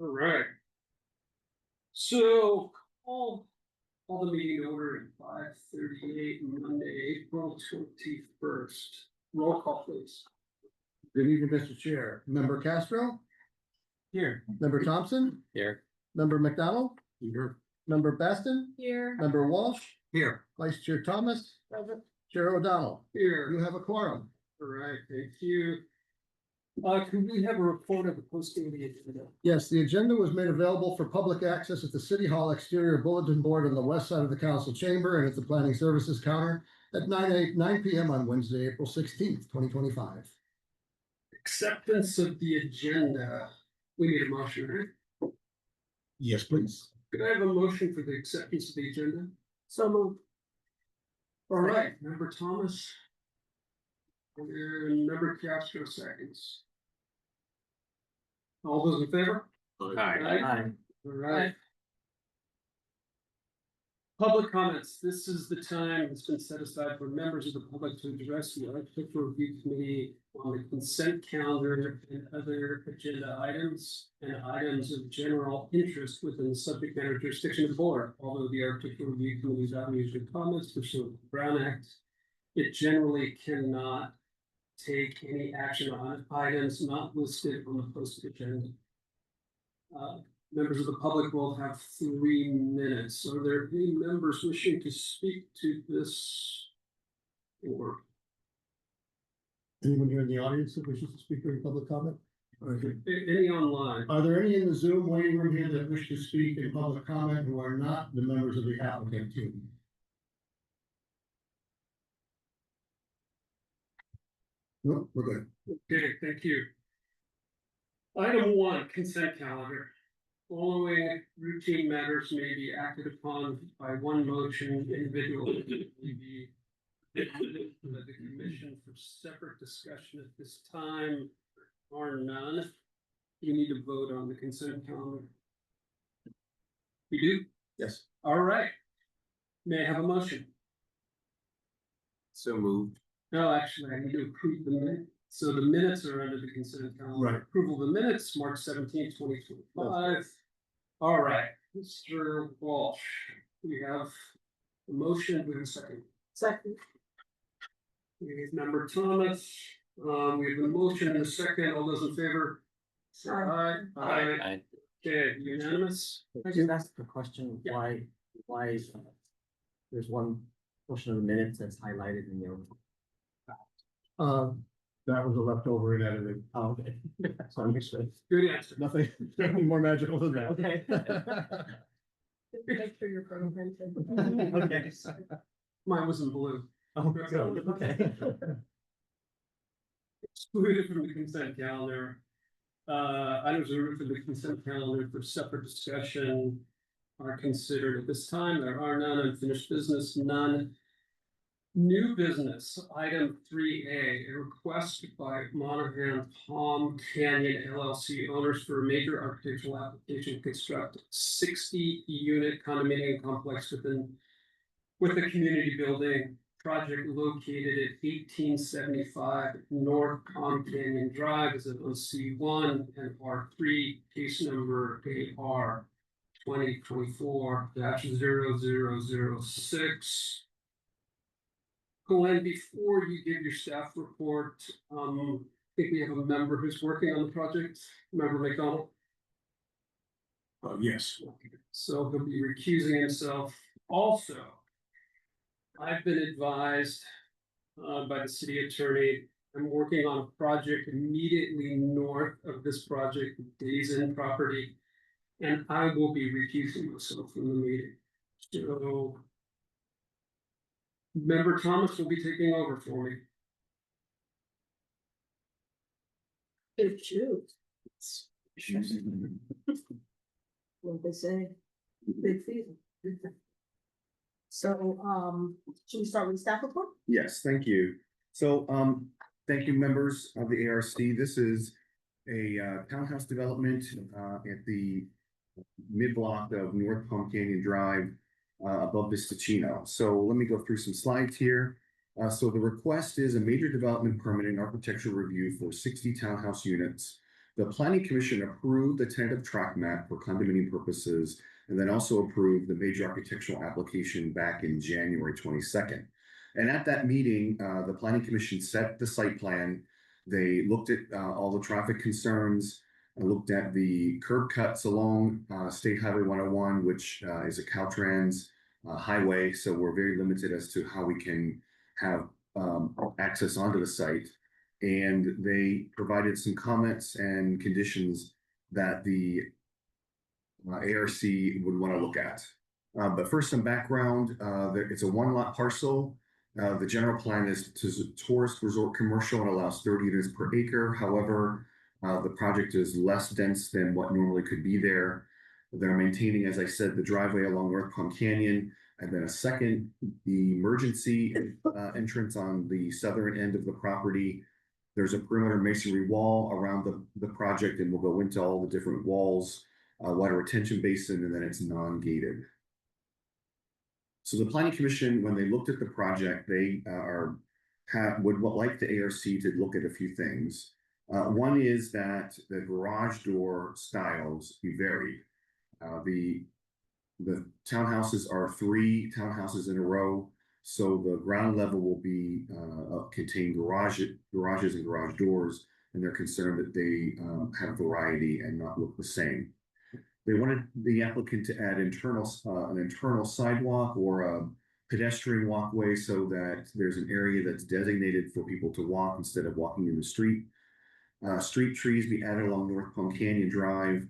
All right. So call the meeting to order at 5:38 Monday, April 21st. Roll call, please. Good evening, Mr. Chair. Member Castro, Here. Member Thompson, Here. Member McDonald, Here. Member Baston, Here. Member Walsh, Here. Vice Chair Thomas, Chair O'Donnell. Here. You have a quorum. All right, thank you. Can we have a report of the posting of the agenda? Yes, the agenda was made available for public access at the City Hall exterior bulletin board on the west side of the council chamber and at the planning services counter at 9 p.m. on Wednesday, April 16th, 2025. Acceptance of the agenda. We need a motion, right? Yes, please. Could I have a motion for the acceptance of the agenda? So moved. All right, Member Thomas. And Member Castro seconds. All those in favor? Aye. All right. Public comments. This is the time that's been set aside for members of the public to address the architectural review committee on the consent calendar and other agenda items and items of general interest within the subject matter jurisdiction of the board. Although the architectural review committee's avenues of comments pursuant to the Brown Act, it generally cannot take any action on items not listed on the posted agenda. Members of the public will have 3 minutes. Are there any members wishing to speak to this? Or Anyone here in the audience that wishes to speak during public comment? any online? Are there any in the Zoom waiting room here that wish to speak in public comment who are not the members of the applicant team? No, we're good. Okay, thank you. Item 1, consent calendar. Following routine matters may be acted upon by one motion individually. The commission for separate discussion at this time are none. You need to vote on the consent calendar. You do? Yes. All right. May I have a motion? So moved. No, actually, I need to approve the minute. So the minutes are under the consent calendar. Right. Approval of the minutes, March 17th, 2025. All right, Mr. Walsh, we have a motion with a second. Second. We have Member Thomas. We have a motion and a second. All those in favor? Aye. Aye. Okay, unanimous. Can I just ask a question, Yeah. why, there's one portion of the minutes that's highlighted in yellow? That was a leftover in editing. Oh, okay. So I understood. Good answer. Nothing more magical than that. Okay. Make sure you're printed. Okay. Mine was in blue. Oh, good, okay. Excluded from the consent calendar. Items removed from the consent calendar for separate discussion are considered at this time. There are none. Unfinished business, none. New business, item 3A, a request by Monaghan Palm Canyon LLC owners for a major architectural application to construct 60-unit condominium complex with a community building project located at 1875 North Palm Canyon Drive is on C1 and R3, case number AR 2024-0006. Glenn, before you give your staff report, I think we have a member who's working on the project, Member McDonald. Yes. So he'll be recusing himself. Also, I've been advised by the city attorney, I'm working on a project immediately north of this project, Days Inn property, and I will be recusing myself from the meeting. So Member Thomas will be taking over for me. Big shoes. What they say, big feet. So, should we start with the staff report? Yes, thank you. So, thank you, members of the ARC. This is a townhouse development at the mid-block of North Palm Canyon Drive above Vistacino. So let me go through some slides here. So the request is a major development permit and architectural review for 60 townhouse units The planning commission approved the tentative tract map for condominium purposes, and then also approved the major architectural application back in January 22nd. And at that meeting, the planning commission set the site plan. They looked at all the traffic concerns, and looked at the curb cuts along State Highway 101, which is a Caltrans highway. So we're very limited as to how we can have access onto the site. And they provided some comments and conditions that the ARC would want to look at. But first, some background. It's a one-lot parcel. The general plan is to tourist resort commercial and allows 30 units per acre. However, the project is less dense than what normally could be there. They're maintaining, as I said, the driveway along North Palm Canyon, and then a second emergency entrance on the southern end of the property. There's a perimeter masonry wall around the project, and we'll go into all the different walls, water retention basin, and then it's non-gated. So the planning commission, when they looked at the project, they would like the ARC to look at a few things. One is that the garage door styles be varied. The townhouses are 3 townhouses in a row, so the ground level will be contain garages and garage doors, and they're concerned that they have variety and not look the same. They wanted the applicant to add an internal sidewalk or a pedestrian walkway so that there's an area that's designated for people to walk instead of walking in the street. Street trees be added along North Palm Canyon Drive.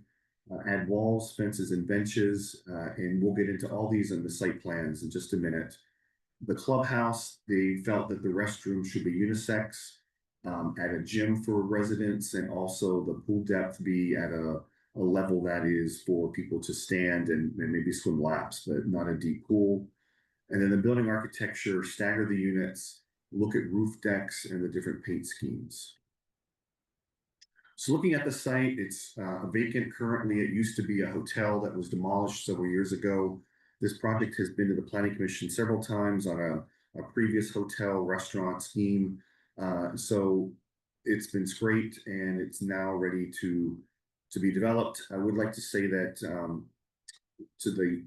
Add walls, fences, and benches, and we'll get into all these in the site plans in just a minute. The clubhouse, they felt that the restroom should be unisex, add a gym for residents, and also the pool depth be at a level that is for people to stand and maybe swim laps, but not a deep pool. And then the building architecture, stagger the units, look at roof decks and the different paint schemes. So looking at the site, it's vacant currently. It used to be a hotel that was demolished several years ago. This project has been to the planning commission several times on a previous hotel restaurant scheme. So it's been scraped and it's now ready to be developed. I would like to say that to the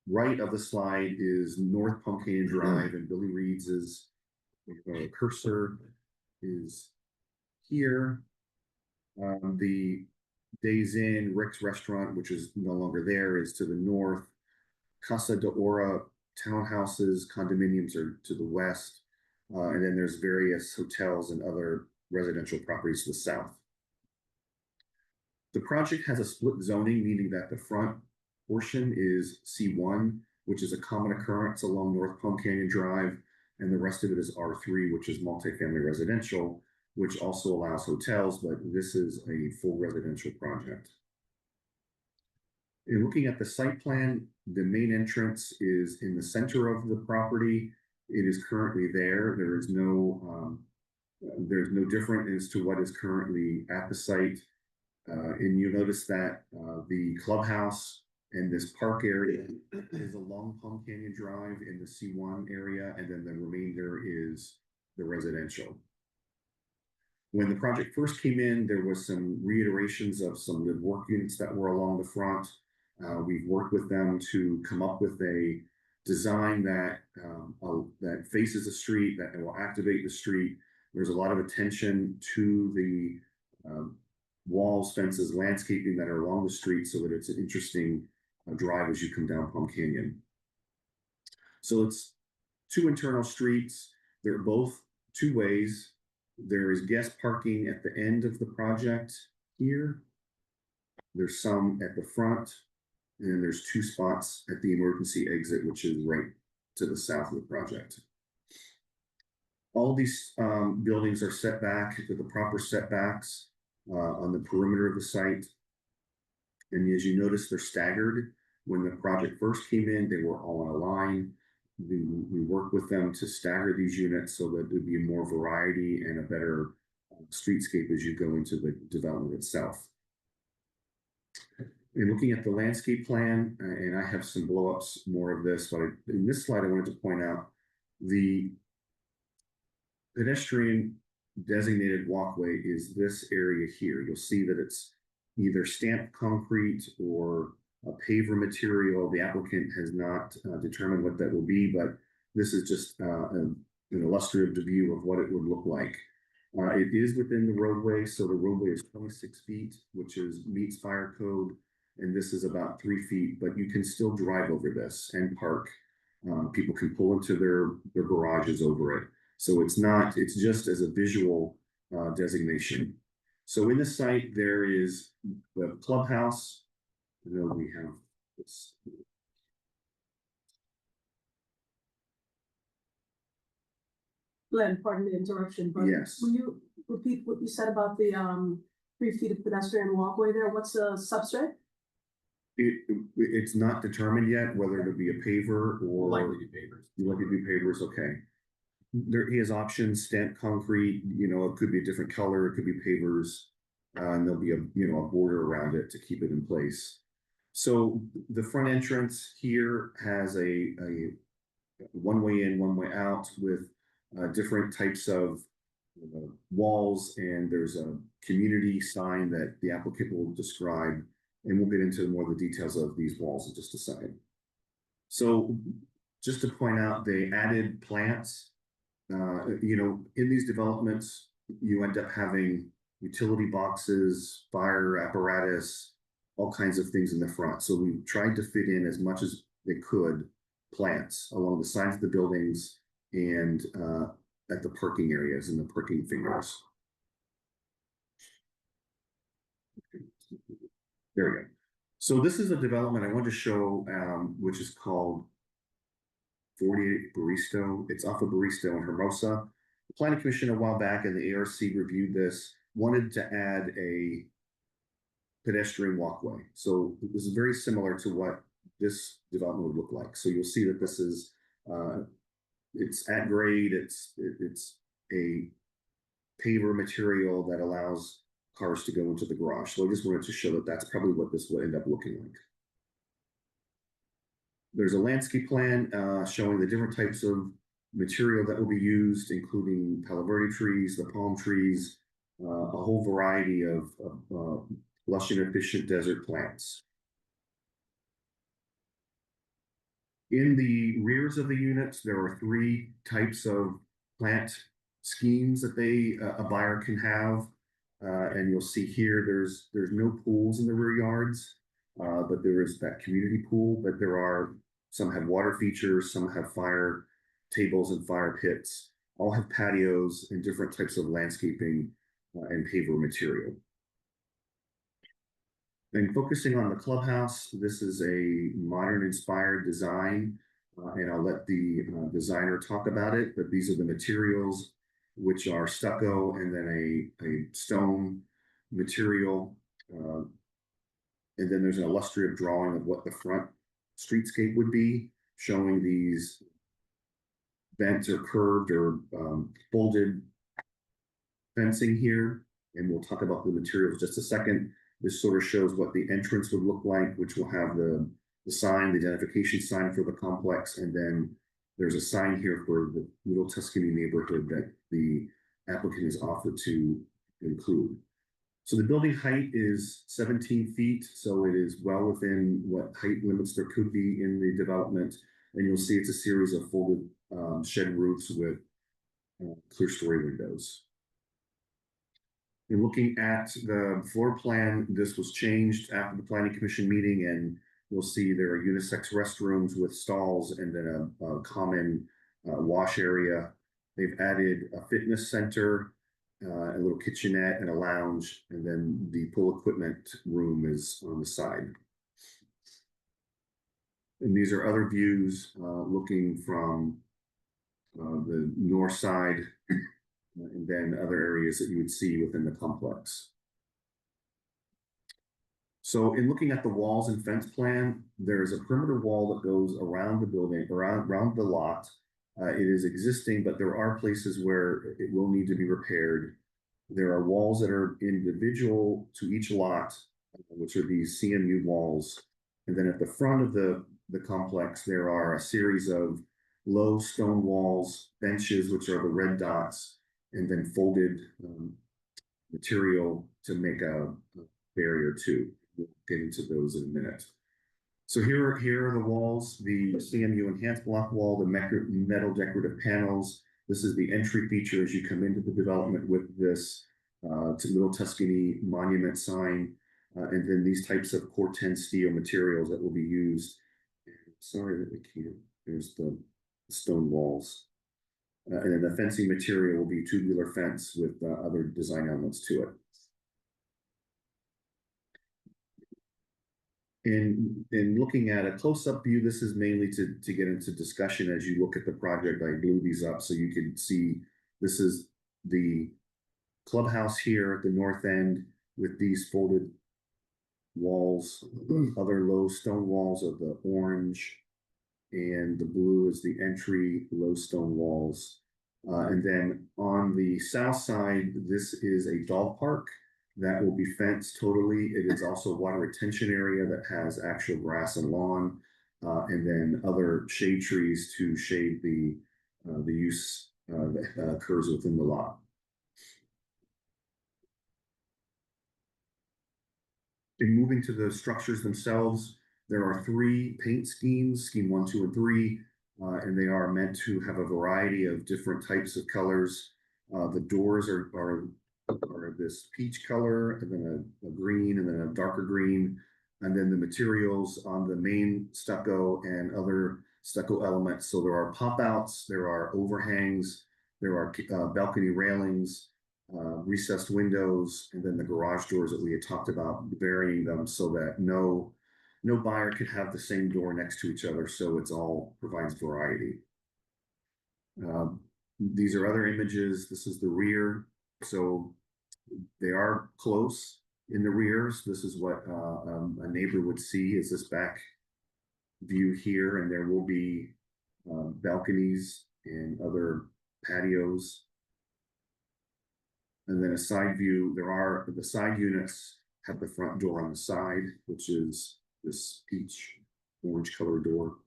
right of the slide is North Palm Canyon Drive, and Billy Reed's cursor is here. The Days Inn, Rick's Restaurant, which is no longer there, is to the north. Casa de Ora townhouses, condominiums are to the west. And then there's various hotels and other residential properties to the south. The project has a split zoning, meaning that the front portion is C1, which is a common occurrence along North Palm Canyon Drive, and the rest of it is R3, which is multifamily residential, which also allows hotels, but this is a full residential project. In looking at the site plan, the main entrance is in the center of the property. It is currently there. There's no different as to what is currently at the site. And you notice that the clubhouse and this park area is along Palm Canyon Drive in the C1 area, and then the remainder is the residential. When the project first came in, there was some reiterations of some live work units that were along the front. We've worked with them to come up with a design that faces the street, that will activate the street. There's a lot of attention to the walls, fences, landscaping that are along the street so that it's an interesting drive as you come down Palm Canyon. So it's 2 internal streets. They're both 2 ways. There is guest parking at the end of the project here. There's some at the front, and then there's 2 spots at the emergency exit, which is right to the south of the project. All these buildings are set back with the proper setbacks on the perimeter of the site. And as you notice, they're staggered. When the project first came in, they were all on a line. We worked with them to stagger these units so that there'd be more variety and a better streetscape as you go into the development itself. In looking at the landscape plan, and I have some blow-ups more of this, but in this slide I wanted to point out the pedestrian designated walkway is this area here. You'll see that it's either stamped concrete or a paver material. The applicant has not determined what that will be, but this is just an illustrative view of what it would look like. It is within the roadway, so the roadway is 26 feet, which meets fire code, and this is about 3 feet, but you can still drive over this and park. People can pull into their garages over it. So it's just as a visual designation. So in the site, there is the clubhouse. I know we have this. Glenn, pardon the interruption, but Yes. will you repeat what you said about the 3 feet of pedestrian walkway there? What's the substrate? It's not determined yet whether it'll be a paver or. Likely to be pavers. You like to do pavers, okay. He has options, stamped concrete, it could be a different color, it could be pavers. And there'll be a border around it to keep it in place. So the front entrance here has a one way in, one way out with different types of walls, and there's a community sign that the applicant will describe, and we'll get into more of the details of these walls in just a second. So just to point out, they added plants. In these developments, you end up having utility boxes, fire apparatus, all kinds of things in the front. So we tried to fit in as much as they could plants along the sides of the buildings and at the parking areas and the parking fingers. There we go. So this is a development I wanted to show, which is called 48 Baristo. It's off of Baristo and Hermosa. The Planning Commission a while back and the ARC reviewed this, wanted to add a pedestrian walkway. So this is very similar to what this development would look like. So you'll see that this is, it's at grade, it's a paver material that allows cars to go into the garage. So I just wanted to show that that's probably what this will end up looking like. There's a landscape plan showing the different types of material that will be used, including Palo Verde trees, the palm trees, a whole variety of lush and efficient desert plants. In the rears of the units, there are 3 types of plant schemes that a buyer can have. And you'll see here, there's no pools in the rear yards, but there is that community pool, but some have water features, some have fire tables and fire pits, all have patios and different types of landscaping and paver material. And focusing on the clubhouse, this is a modern inspired design, and I'll let the designer talk about it, but these are the materials, which are stucco and then a stone material. And then there's an illustrative drawing of what the front streetscape would be, showing these bent or curved or folded fencing here. And we'll talk about the materials in just a second. This sort of shows what the entrance would look like, which will have the sign, the identification sign for the complex. And then there's a sign here for the Little Tuscany neighborhood that the applicant has offered to include. So the building height is 17 feet, so it is well within what height limits there could be in the development. And you'll see it's a series of folded shed roofs with clear story windows. In looking at the floor plan, this was changed after the Planning Commission meeting, and you'll see there are unisex restrooms with stalls and then a common wash area. They've added a fitness center, a little kitchenette and a lounge, and then the pool equipment room is on the side. And these are other views looking from the north side and then other areas that you would see within the complex. So in looking at the walls and fence plan, there's a perimeter wall that goes around the building, around the lot. It is existing, but there are places where it will need to be repaired. There are walls that are individual to each lot, which are these CMU walls. And then at the front of the complex, there are a series of low stone walls, benches, which are the red dots, and then folded material to make a barrier too. We'll get into those in a minute. So here are the walls, the CMU enhanced block wall, the metal decorative panels. This is the entry feature as you come into the development with this to Middle Tuscany monument sign. And then these types of Corten steel materials that will be used. Sorry that we can't, there's the stone walls. And then the fencing material will be tubular fence with other design elements to it. In looking at a close-up view, this is mainly to get into discussion as you look at the project. I blew these up so you can see this is the clubhouse here at the north end with these folded walls. Other low stone walls of the orange, and the blue is the entry low stone walls. And then on the south side, this is a dog park that will be fenced totally. It is also a water retention area that has actual grass and lawn, and then other shade trees to shade the use that occurs within the lot. In moving to the structures themselves, there are 3 paint schemes, scheme 1, 2, and 3, and they are meant to have a variety of different types of colors. The doors are this peach color, and then a green, and then a darker green, and then the materials on the main stucco and other stucco elements. So there are pop outs, there are overhangs, there are balcony railings, recessed windows, and then the garage doors that we had talked about, varying them so that no buyer could have the same door next to each other. So it's all provides variety. These are other images. This is the rear. So they are close in the rears. This is what a neighbor would see is this back view here, and there will be balconies and other patios. And then a side view, the side units have the front door on the side, which is this peach orange color door.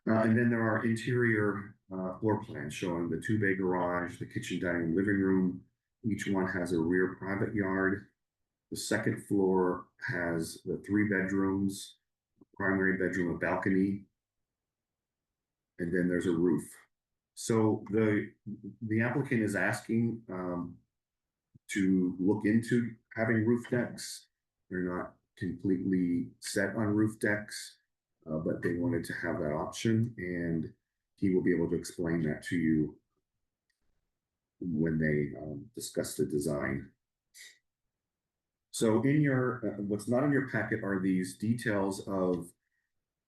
And then there are interior floor plans showing the 2-bay garage, the kitchen, dining, living room. Each one has a rear private yard. The second floor has the 3 bedrooms, primary bedroom, a balcony, and then there's a roof. So the applicant is asking to look into having roof decks. They're not completely set on roof decks, but they wanted to have that option, and he will be able to explain that to you when they discuss the design. So in your, what's not in your packet are these details of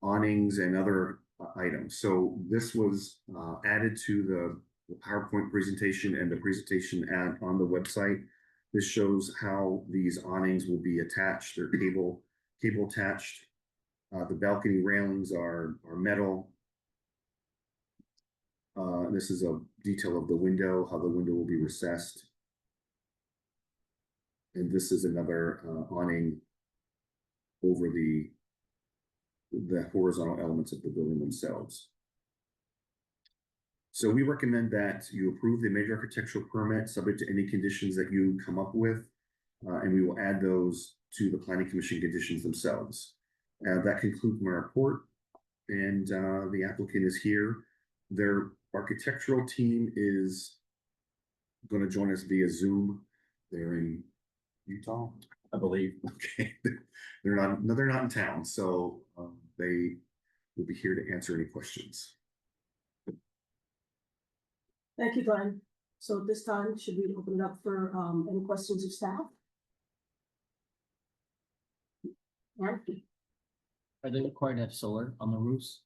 awnings and other items. So this was added to the PowerPoint presentation and the presentation on the website. This shows how these awnings will be attached. They're cable attached. The balcony railings are metal. This is a detail of the window, how the window will be recessed. And this is another awning over the horizontal elements of the building themselves. So we recommend that you approve the major architectural permit subject to any conditions that you come up with, and we will add those to the Planning Commission conditions themselves. That concludes my report, and the applicant is here. Their architectural team is going to join us via Zoom. They're in Utah, I believe. okay. They're not in town, so they will be here to answer any questions. Thank you, Glenn. So at this time, should we open it up for any questions of staff? Mark? Are they required to have solar on the roofs?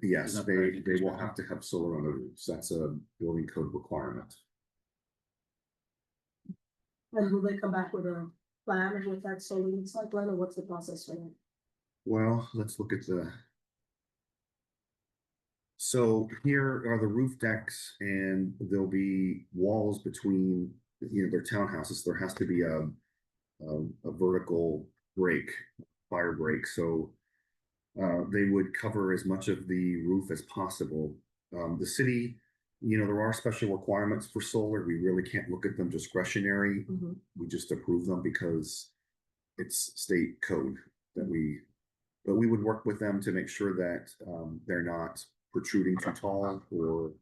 Yes, Is that they correct? will have to have solar on the roofs. That's a building code requirement. And will they come back with a plan of what that solar looks like, Glenn, or what's the process for that? Well, let's look at so here are the roof decks, and there'll be walls between, their townhouses. There has to be a vertical break, fire break. So they would cover as much of the roof as possible. The city there are special requirements for solar. We really can't look at them discretionary. Mhm. We just approve them because it's state code but we would work with them to make sure that they're not protruding too tall or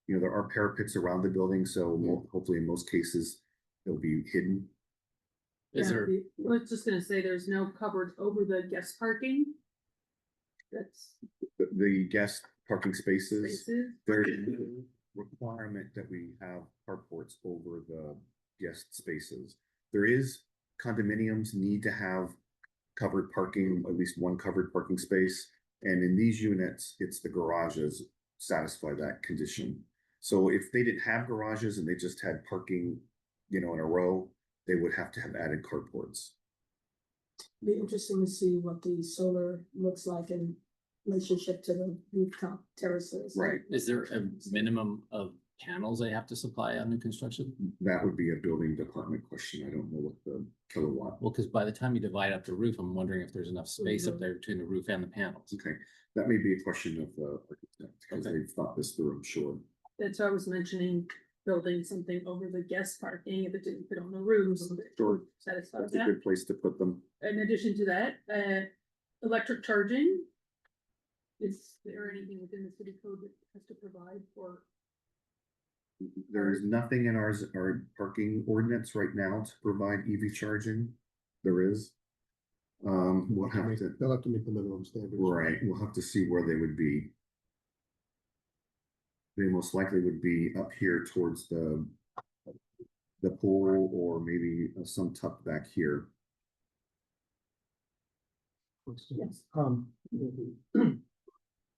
there are parapets around the building, so hopefully in most cases they'll be hidden. Is Yeah, there, the- I was just gonna say, there's no covered over the guest parking. That's The guest parking spaces, spaces. there's no requirement that we have carports over the guest spaces. There is condominiums need to have covered parking, at least one covered parking space. And in these units, it's the garages satisfy that condition. So if they didn't have garages and they just had parking, in a row, they would have to have added carports. Be interesting to see what the solar looks like in relationship to the rooftop terraces. Right. Is there a minimum of panels they have to supply on new construction? That would be a building department question. I don't know what the kilowatt. Well, because by the time you divide up the roof, I'm wondering if there's enough space up Mhm. there between the roof and the panels. Okay, that may be a question of the architect, because Okay. they've thought this through, I'm sure. That's why I was mentioning building something over the guest parking, if it didn't fit on the roofs. Sure. Satisfy That's a that. good place to put them. In addition to that, electric charging. Is there anything within the city code that has to provide for? There is nothing in our parking ordinance right now to provide EV charging. There is. We'll have to, They'll have to meet the minimum standards. right, we'll have to see where they would be. They most likely would be up here towards the pool or maybe some tucked back here. Yes.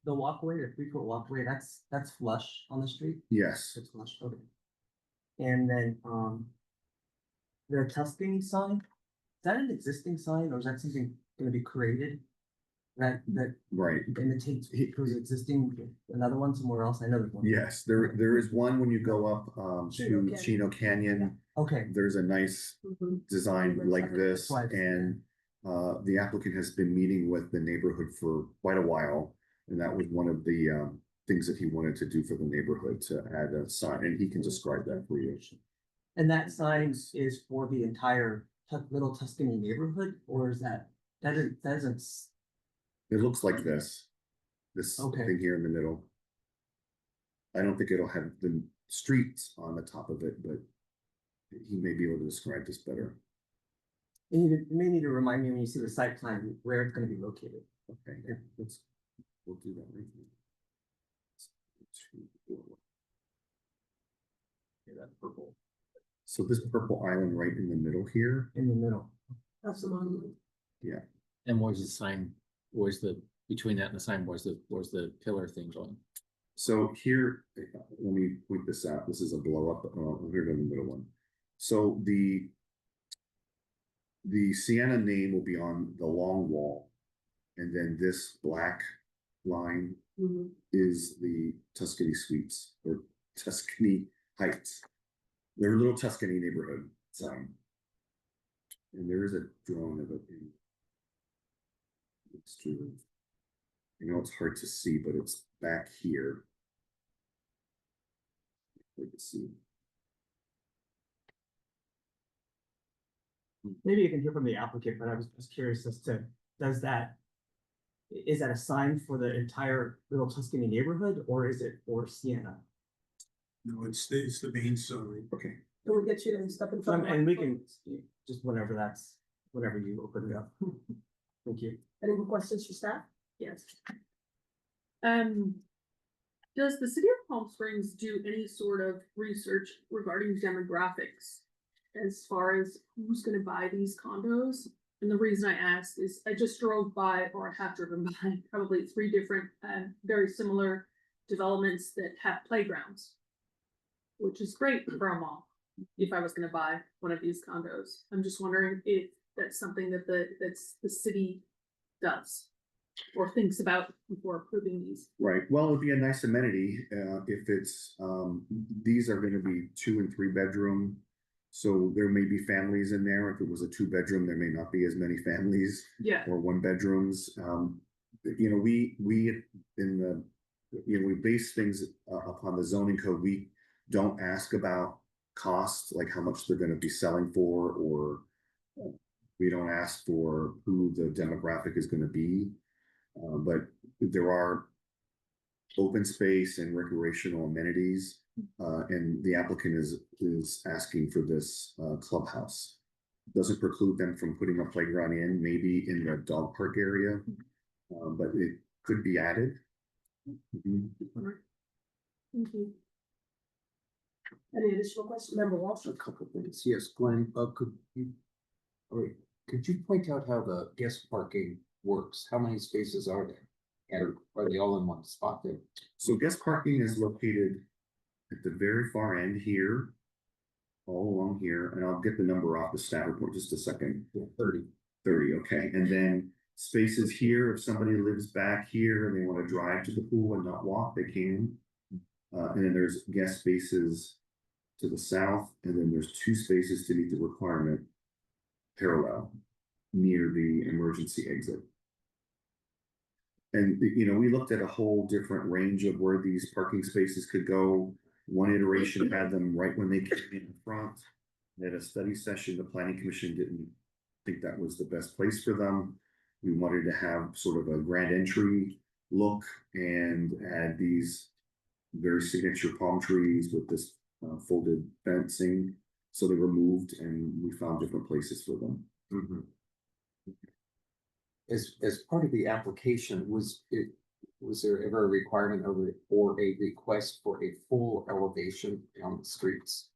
The walkway, the 3-foot walkway, that's flush on the street? Yes, It's flush, okay. And then, the Tuscany sign, is that an existing sign or is that something gonna be created? That right. imitates, who's existing, another one somewhere else? I know there's one. Yes, there is one when you go up Chino to Canyon. Chino Canyon. Okay, There's a nice Mhm. design like this, That's why it's- and the applicant has been meeting with the neighborhood for quite a while. And that was one of the things that he wanted to do for the neighborhood, to add a sign, and he can describe that for you. and that sign is for the entire Little Tuscany neighborhood, or is that doesn't, It looks like this Okay. thing here in the middle. I don't think it'll have the streets on the top of it, but he may be able to describe this better. you may need to remind me when you see the site plan where it's gonna be located. Okay, yeah, we'll do that right now. Okay, that purple So this purple island right in the middle here, in the middle. That's the monument. And where's the sign, between that and the sign, where's the pillar thing going? so here, let me point this out, this is a blow up, here in the middle one. So the Sienna name will be on the long wall. And then this black line Mhm. is the Tuscany Suites or Tuscany Heights. Their little Tuscany neighborhood sign. And there is a drawing of it. It's true. I know it's hard to see, but it's back here. You can see. Maybe you can hear from the applicant, but I was curious as to, is that a sign for the entire Little Tuscany neighborhood, or is it for Sienna? No, it's the main sign. Okay, Can we get you to step in front? of And we the- can, just whenever you open it up. Thank you. Any more questions for staff? Yes. Does the city of Palm Springs do any sort of research regarding demographics? As far as who's gonna buy these condos? And the reason I ask is I just drove by, or I have driven by, probably 3 different, very similar developments that have playgrounds. Which is great for a mall, if I was gonna buy one of these condos. I'm just wondering if that's something that the city does. Or thinks about before approving these. right. Well, it would be a nice amenity, if it's, these are gonna be 2 and 3 bedroom. So there may be families in there. If it was a 2-bedroom, there may not be as many families Yeah, or 1 bedrooms. We in the we base things upon the zoning code. We don't ask about cost, like how much they're gonna be selling for, or we don't ask for who the demographic is gonna be. But there are open space and recreational amenities, and the applicant is asking for this clubhouse. Doesn't preclude them from putting a playground in, maybe in the dog park area, but it could be added. Mhm. Thank you. Any additional questions, member Walsh? A couple things. Yes, Glenn, could you point out how the guest parking works? How many spaces are there? And are they all in one spot there? So guest parking is located at the very far end here, all along here, and I'll get the number off the stat report just a second. 30. 30, okay, and then spaces here, if somebody lives back here and they want to drive to the pool and not walk, they can. And then there's guest spaces to the south, and then there's 2 spaces to meet the requirement parallel near the emergency exit. And, we looked at a whole different range of where these parking spaces could go. One iteration had them right when they came in front. They had a study session. The planning commission didn't think that was the best place for them. We wanted to have sort of a grand entry look and add these very signature palm trees with this folded fencing. So they were moved, and we found different places for them. As part of the application, was there ever a requirement or a request for a full elevation on the streets?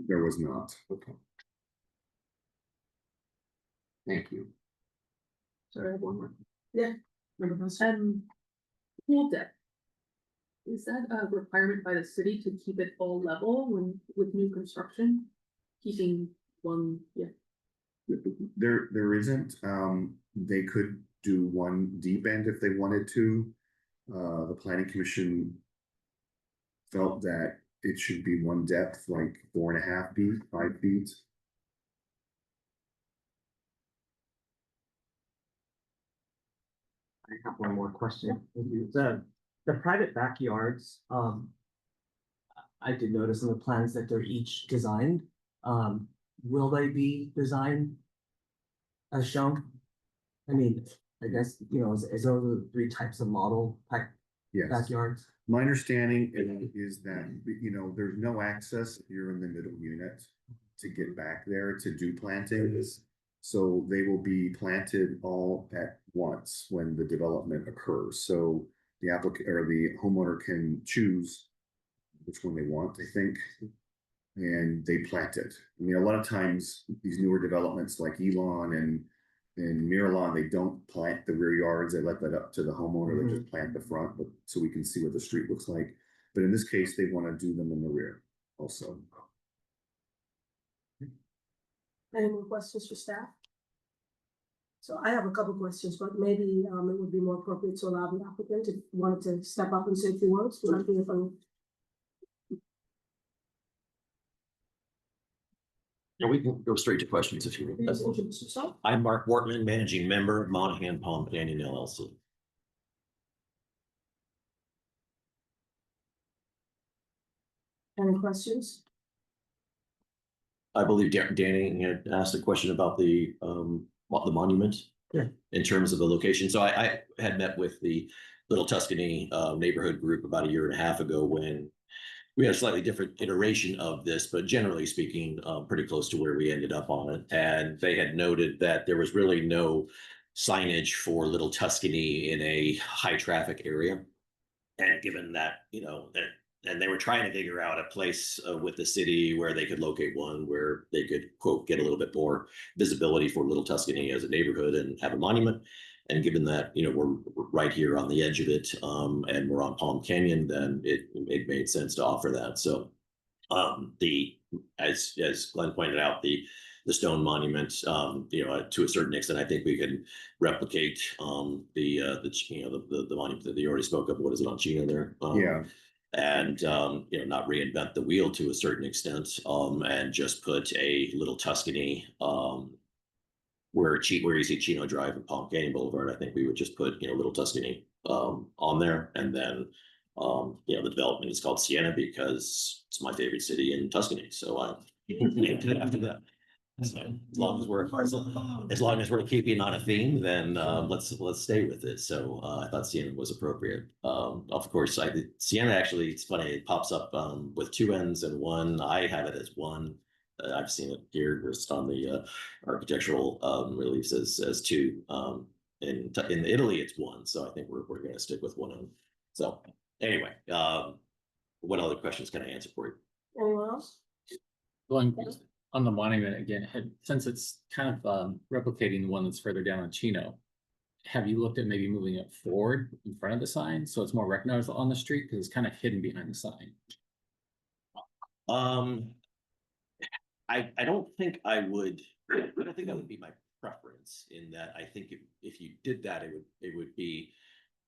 There was not. Okay. Thank you. Sorry, I have one more. Member Bunce? Pool deck. Is that a requirement by the city to keep it all level with new construction? Keeping one, There isn't. They could do one deep end if they wanted to. The planning commission felt that it should be one depth, like 4.5 feet, 5 feet. I have one more question. The private backyards, I did notice in the plans that they're each designed. Will they be designed as shown? I mean, I guess, is there the 3 types of model type Yes. backyards? My understanding is that, there's no access if you're in the middle unit to get back there to do plantings. So they will be planted all at once when the development occurs. So the applicant or the homeowner can choose which one they want, I think, and they plant it. I mean, a lot of times these newer developments like Elon and Miralon, they don't plant the rear yards. They let that up to the homeowner. They just plant the front, but so we can see what the street looks like. But in this case, they want to do them in the rear also. Any more questions for staff? So I have a couple questions, but maybe it would be more appropriate to allow the applicant if you wanted to step up and say a few words. Would like to hear from Yeah, we can go straight to questions if you you. want. Please introduce yourself. I'm Mark Wortman, Managing Member, Monahan Palm Canyon LLC. Any questions? I believe Danny had asked a question about the monument. Yeah. In terms of the location. So I had met with the Little Tuscany neighborhood group about 1.5 years ago when we had a slightly different iteration of this, but generally speaking, pretty close to where we ended up on it. And they had noted that there was really no signage for Little Tuscany in a high traffic area. And given that, and they were trying to figure out a place with the city where they could locate one where they could, quote, get a little bit more visibility for Little Tuscany as a neighborhood and have a monument. And given that, we're right here on the edge of it, and we're on Palm Canyon, then it made sense to offer that. So as Glenn pointed out, the stone monument, to a certain extent, I think we can replicate the monument that you already spoke of. What is it on Chino there? Yeah. And not reinvent the wheel to a certain extent, and just put a Little Tuscany where you see Chino Drive and Palm Canyon Boulevard. I think we would just put Little Tuscany on there. And then, you know, the development is called Sienna because it's my favorite city in Tuscany, so I named it after that. So as long as we're keeping on a theme, then let's stay with it. So I thought Sienna was appropriate. Of course, Sienna actually, it's funny, it pops up with two N's and one. I have it as one. I've seen it here just on the architectural reliefs as two. In Italy, it's one. So I think we're going to stick with one N. So anyway, what other questions can I answer for you? Anyone else? Going on the monument again, since it's kind of replicating the one that's further down on Chino, have you looked at maybe moving it forward in front of the sign so it's more recognized on the street because it's kind of hidden behind the sign? I don't think I would. I don't think that would be my preference. In that, I think if you did that, it would be.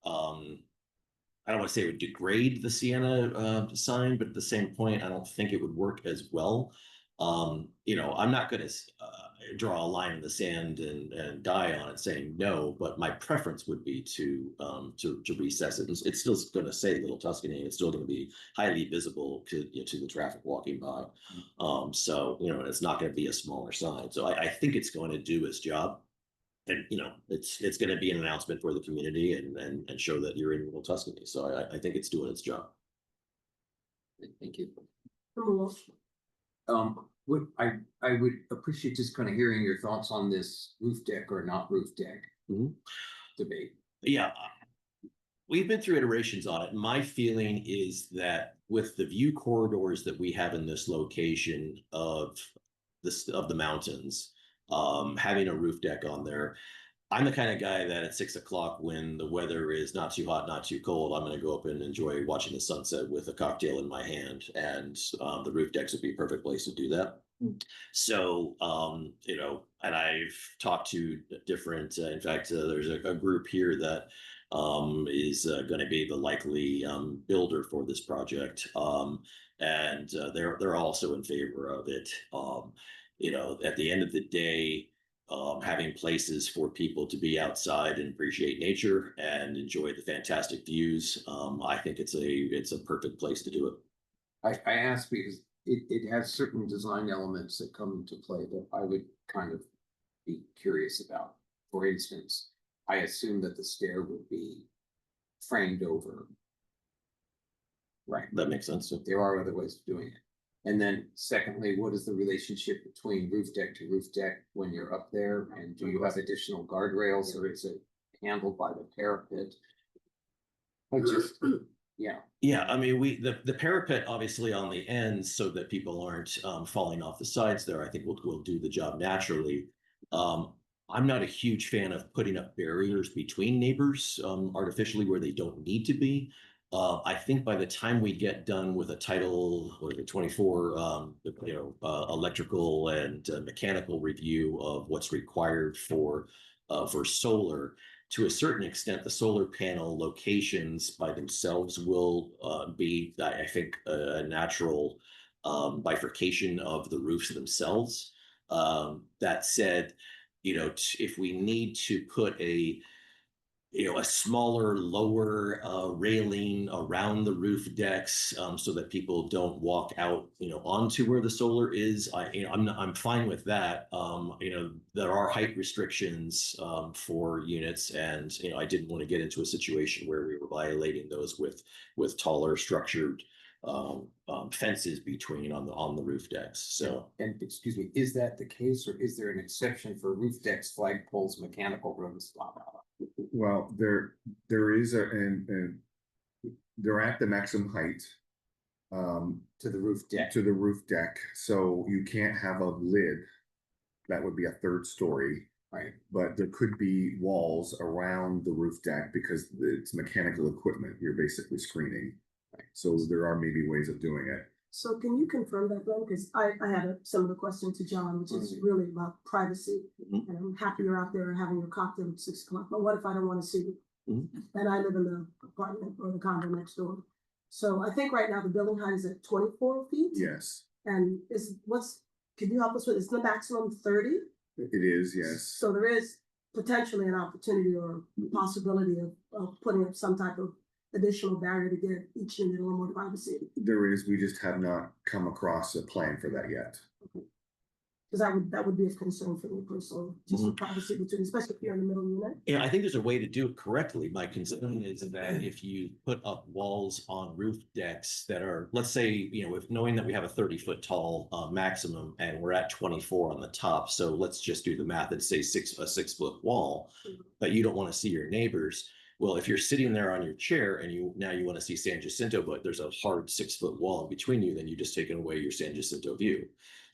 I don't want to say it would degrade the Sienna sign, but at the same point, I don't think it would work as well. You know, I'm not going to draw a line in the sand and die on it saying no, but my preference would be to recess it. It's still going to say Little Tuscany. It's still going to be highly visible to the traffic walking by. So you know, it's not going to be a smaller sign. So I think it's going to do its job. And you know, it's going to be an announcement for the community and show that you're in Little Tuscany. So I think it's doing its job. Thank you. Anyone else? Would I would appreciate just kind of hearing your thoughts on this roof deck or not roof deck debate. Yeah, we've been through iterations on it. My feeling is that with the view corridors that we have in this location of the mountains, having a roof deck on there, I'm the kind of guy that at 6 o'clock when the weather is not too hot, not too cold, I'm going to go up and enjoy watching the sunset with a cocktail in my hand. And the roof decks would be a perfect place to do that. So, you know, and I've talked to different, in fact, there's a group here that is going to be the likely builder for this project. And they're also in favor of it. You know, at the end of the day, having places for people to be outside and appreciate nature and enjoy the fantastic views. I think it's a perfect place to do it. I ask because it has certain design elements that come into play that I would kind of be curious about. For instance, I assume that the stair would be framed over. Right. That makes sense. There are other ways of doing it. And then secondly, what is the relationship between roof deck to roof deck when you're up there? And do you have additional guardrails or is it handled by the parapet? Yeah. Yeah, I mean, the parapet obviously on the ends so that people aren't falling off the sides there, I think will do the job naturally. I'm not a huge fan of putting up barriers between neighbors artificially where they don't need to be. I think by the time we get done with a Title or the 24, electrical and mechanical review of what's required for solar, to a certain extent, the solar panel locations by themselves will be, I think, a natural bifurcation of the roofs themselves. That said, you know, if we need to put a smaller, lower railing around the roof decks so that people don't walk out, onto where the solar is. I'm fine with that. There are height restrictions for units, and I didn't want to get into a situation where we were violating those with taller structured fences between on the roof decks. So, and excuse me, is that the case, or is there an exception for roof decks, flagpoles, mechanical rooms, blah blah blah? Well, there is and they're at the maximum height To the roof deck. to the roof deck, so you can't have a lid. That would be a third story, Right. but there could be walls around the roof deck because it's mechanical equipment. You're basically screening. So there are maybe ways of doing it. So can you confirm that, Glenn? Because I had a similar question to John, which is really about privacy. Mhm. And I'm happy you're out there having your cocktail at 6 o'clock, but what if I don't want to see you? Mhm. And I live in the apartment or the condo next door. So I think right now the building height is at 24 feet. Yes, And can you help us with, is the maximum 30? it is. Yes. So there is potentially an opportunity or possibility of putting up some type of additional barrier to give each unit a little more privacy. There is, we just have not come across a plan for that yet. Cause that would be of concern for me personally, just the privacy between, especially if you're in the middle unit. Yeah, I think there's a way to do it correctly. My concern is that if you put up walls on roof decks that are, let's say, you know, if knowing that we have a 30-foot tall maximum and we're at 24 on the top, so let's just do the math and say a 6-foot wall, but you don't want to see your neighbors. Well, if you're sitting there on your chair and you want to see San Jacinto, but there's a hard 6-foot wall in between you, then you just taken away your San Jacinto view.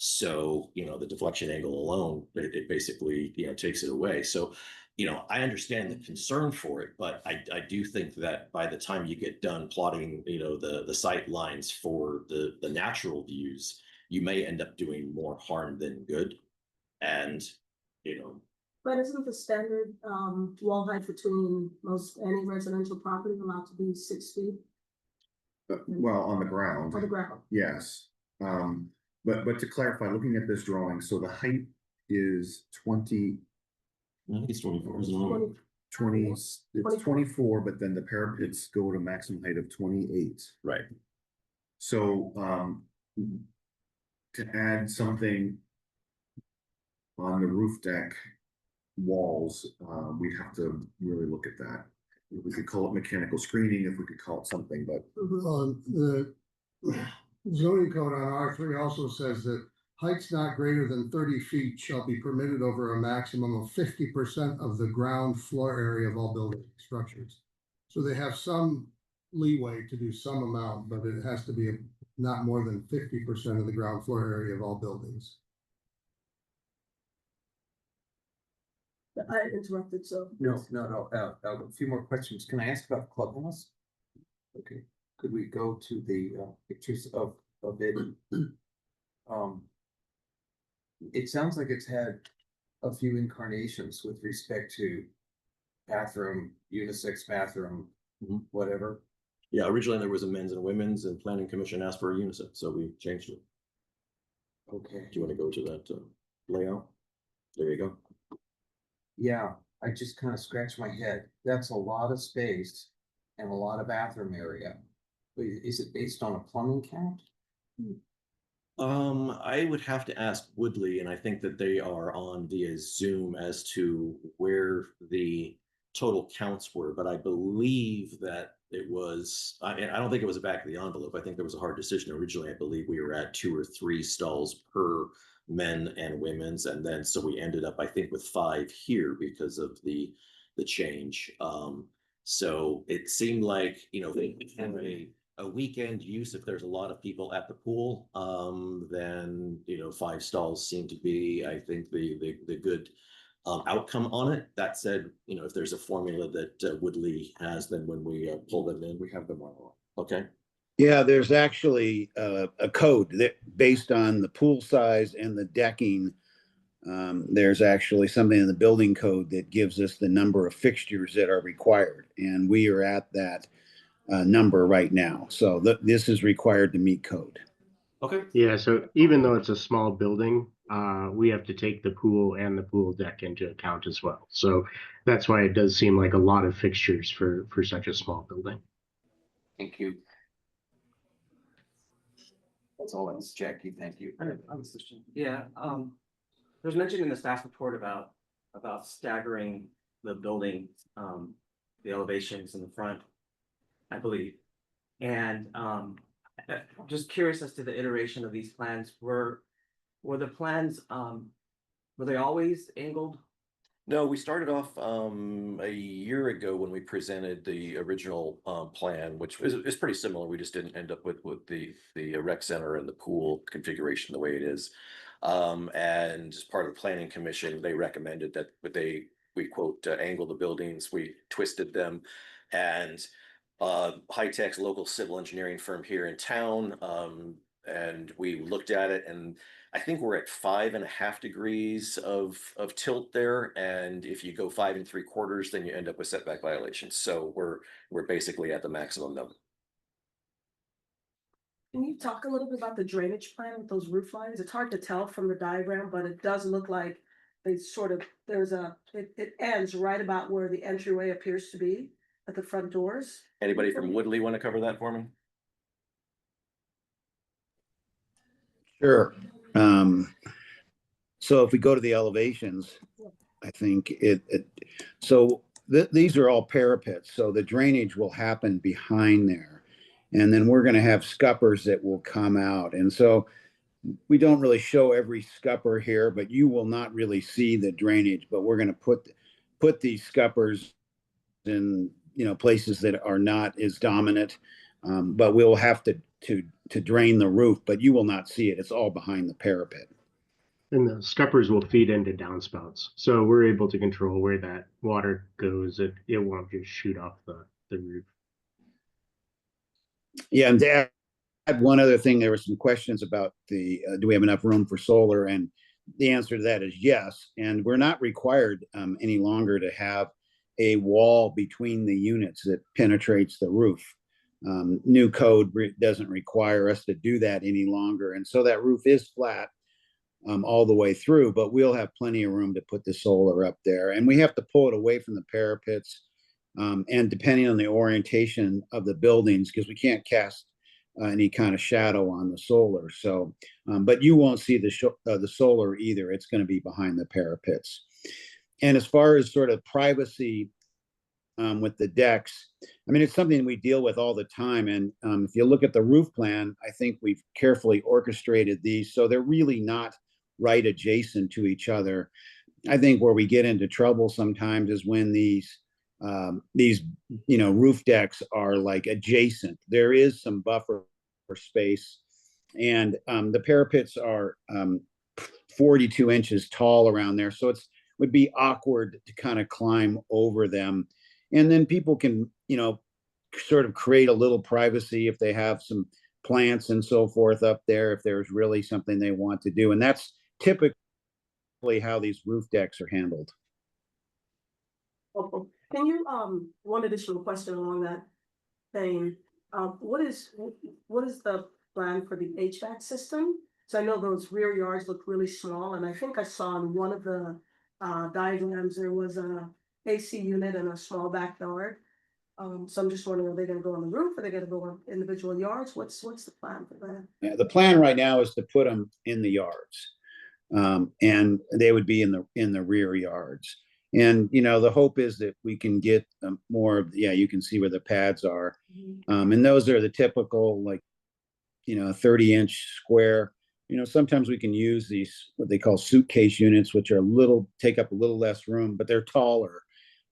So, you know, the deflection angle alone, it basically, you know, takes it away. So, you know, I understand the concern for it, but I do think that by the time you get done plotting, you know, the sight lines for the natural views, you may end up doing more harm than good. And, you know, But isn't the standard wall height between most any residential property allowed to be 6 feet Well, on the ground, on the ground? yes. But to clarify, looking at this drawing, so the height is 20, I think it's 24, isn't it? 20 it's 24, but then the parapets go to maximum height of 28. Right. So, to add something on the roof deck walls, we'd have to really look at that. We could call it mechanical screening, if we could call it something, but The zoning code on R3 also says that heights not greater than 30 feet shall be permitted over a maximum of 50% of the ground floor area of all building structures. So they have some leeway to do some amount, but it has to be not more than 50% of the ground floor area of all buildings. I interrupted, so. No, a few more questions. Can I ask about the clubhouse? Okay, could we go to the pictures of it? It sounds like it's had a few incarnations with respect to bathroom, unisex bathroom, whatever. Yeah, originally there was a men's and women's, and planning commission asked for a unisex, so we changed it. Okay. Do you want to go to that layout? There you go. Yeah, I just kind of scratched my head. That's a lot of space and a lot of bathroom area. But is it based on a plumbing count? I would have to ask Woodley, and I think that they are on via Zoom as to where the total counts were, but I believe that it was, I don't think it was a back of the envelope. I think there was a hard decision originally. I believe we were at 2 or 3 stalls per men and women's, and then so we ended up, I think, with 5 here because of the change. So it seemed like, you know, they have a weekend use if there's a lot of people at the pool, then, you know, 5 stalls seem to be, I think, the good outcome on it. That said, you know, if there's a formula that Woodley has, then when we pull them in, we have them on. Okay. Yeah, there's actually a code that based on the pool size and the decking. There's actually something in the building code that gives us the number of fixtures that are required, and we are at that number right now. So this is required to meet code. Okay. Yeah, so even though it's a small building, we have to take the pool and the pool deck into account as well. So that's why it does seem like a lot of fixtures for such a small building. Thank you. That's all, that's Jackie, thank you. Yeah, there's mention in the staff report about staggering the building, the elevations in the front, I believe. And I'm just curious as to the iteration of these plans. Were the plans, were they always angled? No, we started off a year ago when we presented the original plan, which is pretty similar. We just didn't end up with the rec center and the pool configuration the way it is. And as part of the planning commission, they recommended that we quote angle the buildings, we twisted them, and high-tech local civil engineering firm here in town, and we looked at it, and I think we're at 5.5 degrees of tilt there, and if you go 5 3/4, then you end up with setback violations. So we're basically at the maximum number. Can you talk a little bit about the drainage plan with those roof lines? It's hard to tell from the diagram, but it does look like they sort of, it ends right about where the entryway appears to be at the front doors. Anybody from Woodley want to cover that for me? Sure. So if we go to the elevations, I think these are all parapets, so the drainage will happen behind there. And then we're gonna have scuppers that will come out. And so we don't really show every scupper here, but you will not really see the drainage, but we're gonna put these scuppers in, places that are not as dominant. But we'll have to drain the roof, but you will not see it. It's all behind the parapet. And the scuppers will feed into downspouts. So we're able to control where that water goes. It won't just shoot off the roof. Yeah, and to add one other thing, there were some questions about do we have enough room for solar? And the answer to that is yes. And we're not required any longer to have a wall between the units that penetrates the roof. New code doesn't require us to do that any longer. And so that roof is flat all the way through, but we'll have plenty of room to put the solar up there. And we have to pull it away from the parapets. And depending on the orientation of the buildings, because we can't cast any kind of shadow on the solar. So, but you won't see the solar either. It's going to be behind the parapets. And as far as sort of privacy with the decks, I mean, it's something we deal with all the time. And if you look at the roof plan, I think we've carefully orchestrated these so they're really not right adjacent to each other. I think where we get into trouble sometimes is when these roof decks are like adjacent. There is some buffer space, and the parapets are 42 inches tall around there, so would be awkward to kind of climb over them. And then people can sort of create a little privacy if they have some plants and so forth up there, if there's really something they want to do. And that's typically how these roof decks are handled. Okay. Can you, one additional question along that vein, what is the plan for the HVAC system? So I know those rear yards look really small, and I think I saw in one of the diagrams, there was a AC unit in a small backyard. So I'm just wondering, are they gonna go on the roof? Are they gonna go on individual yards? What's the plan for that? Yeah, the plan right now is to put them in the yards. And they would be in the rear yards. And, the hope is that we can get more of, you can see where the pads are. And those are the typical, 30-inch square. Sometimes we can use these, what they call suitcase units, which are take up a little less room, but they're taller.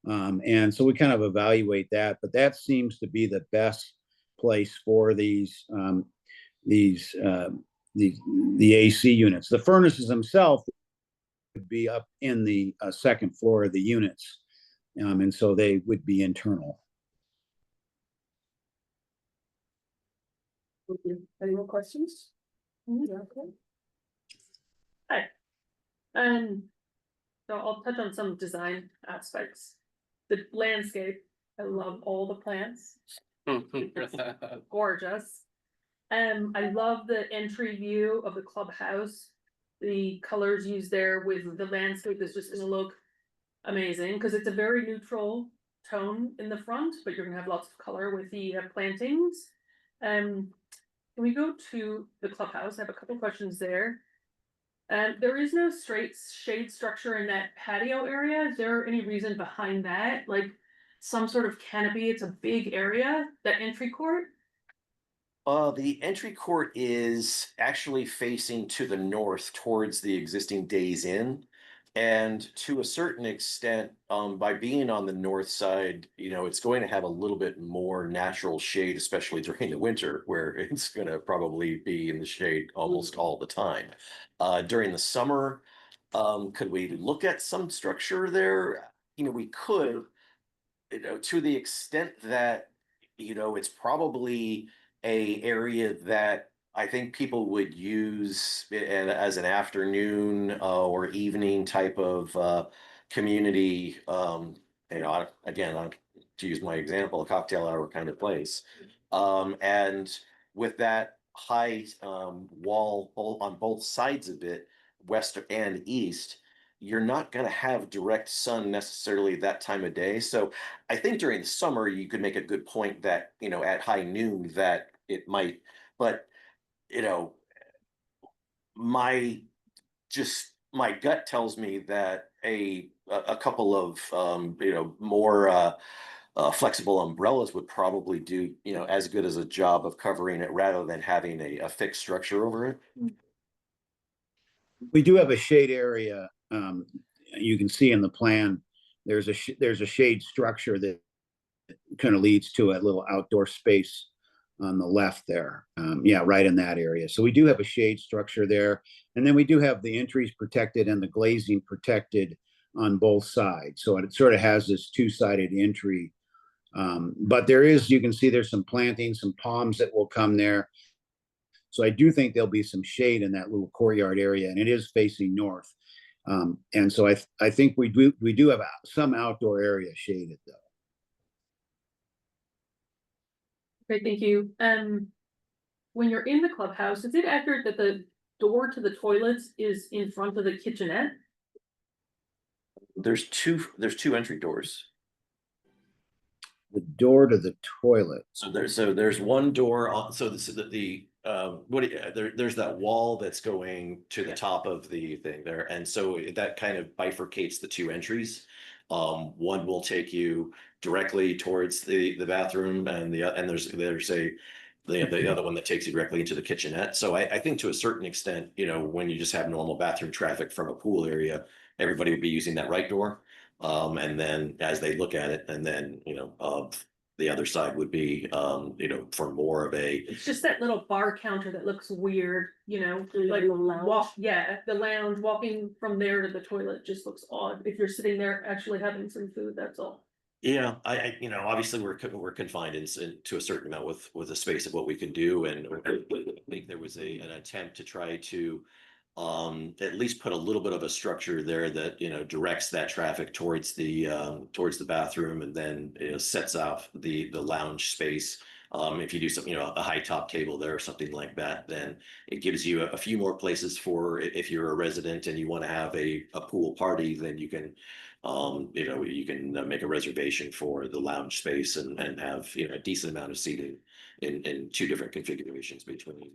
And so we kind of evaluate that, but that seems to be the best place for the AC units. The furnaces themselves would be up in the second floor of the units. And so they would be internal. Thank you. Any more questions? Yeah, okay. Hi. So I'll touch on some design aspects. The landscape, I love all the plants. Gorgeous. I love the entry view of the clubhouse. The colors used there with the landscape is just gonna look amazing, because it's a very neutral tone in the front, but you're gonna have lots of color with the plantings. Can we go to the clubhouse? I have a couple questions there. There is no straight shade structure in that patio area. Is there any reason behind that? Like some sort of canopy? It's a big area, that entry court? The entry court is actually facing to the north towards the existing Days Inn. And to a certain extent, by being on the north side, it's going to have a little bit more natural shade, especially during the winter, where it's going to probably be in the shade almost all the time. During the summer, could we look at some structure there? We could, to the extent that, it's probably a area that I think people would use as an afternoon or evening type of community. Again, to use my example, a cocktail hour kind of place. And with that high wall on both sides of it, west and east, you're not gonna have direct sun necessarily that time of day. So I think during the summer, you could make a good point that, at high noon that it might, but, you know, my my gut tells me that a couple of more flexible umbrellas would probably do as good as a job of covering it rather than having a fixed structure over it. We do have a shade area. You can see in the plan, there's a shade structure that kind of leads to a little outdoor space on the left there. Yeah, right in that area. So we do have a shade structure there. And then we do have the entries protected and the glazing protected on both sides. So it sort of has this two-sided entry. But you can see there's some planting, some palms that will come there. So I do think there'll be some shade in that little courtyard area, and it is facing north. And so I think we do have some outdoor area shaded though. Okay, thank you. When you're in the clubhouse, is it accurate that the door to the toilets is in front of the kitchenette? There's two entry doors. The door to the toilet. So there's one door on, so this is there's that wall that's going to the top of the thing there. And so that kind of bifurcates the two entries. One will take you directly towards the bathroom and there's the other one that takes you directly into the kitchenette. So I think to a certain extent, when you just have normal bathroom traffic from a pool area, everybody would be using that right door. And then as they look at it, and then, the other side would be, for more of a. It's just that little bar counter that looks weird, like The lounge? the lounge, walking from there to the toilet just looks odd. If you're sitting there actually having some food, that's all. Yeah, I obviously we're confined to a certain amount with the space of what we can do, and I think there was an attempt to try to at least put a little bit of a structure there that directs that traffic towards the bathroom, and then sets off the lounge space. If you do something, a high top table there or something like that, then it gives you a few more places for if you're a resident and you want to have a pool party, then you can you can make a reservation for the lounge space and have a decent amount of seating in two different configurations between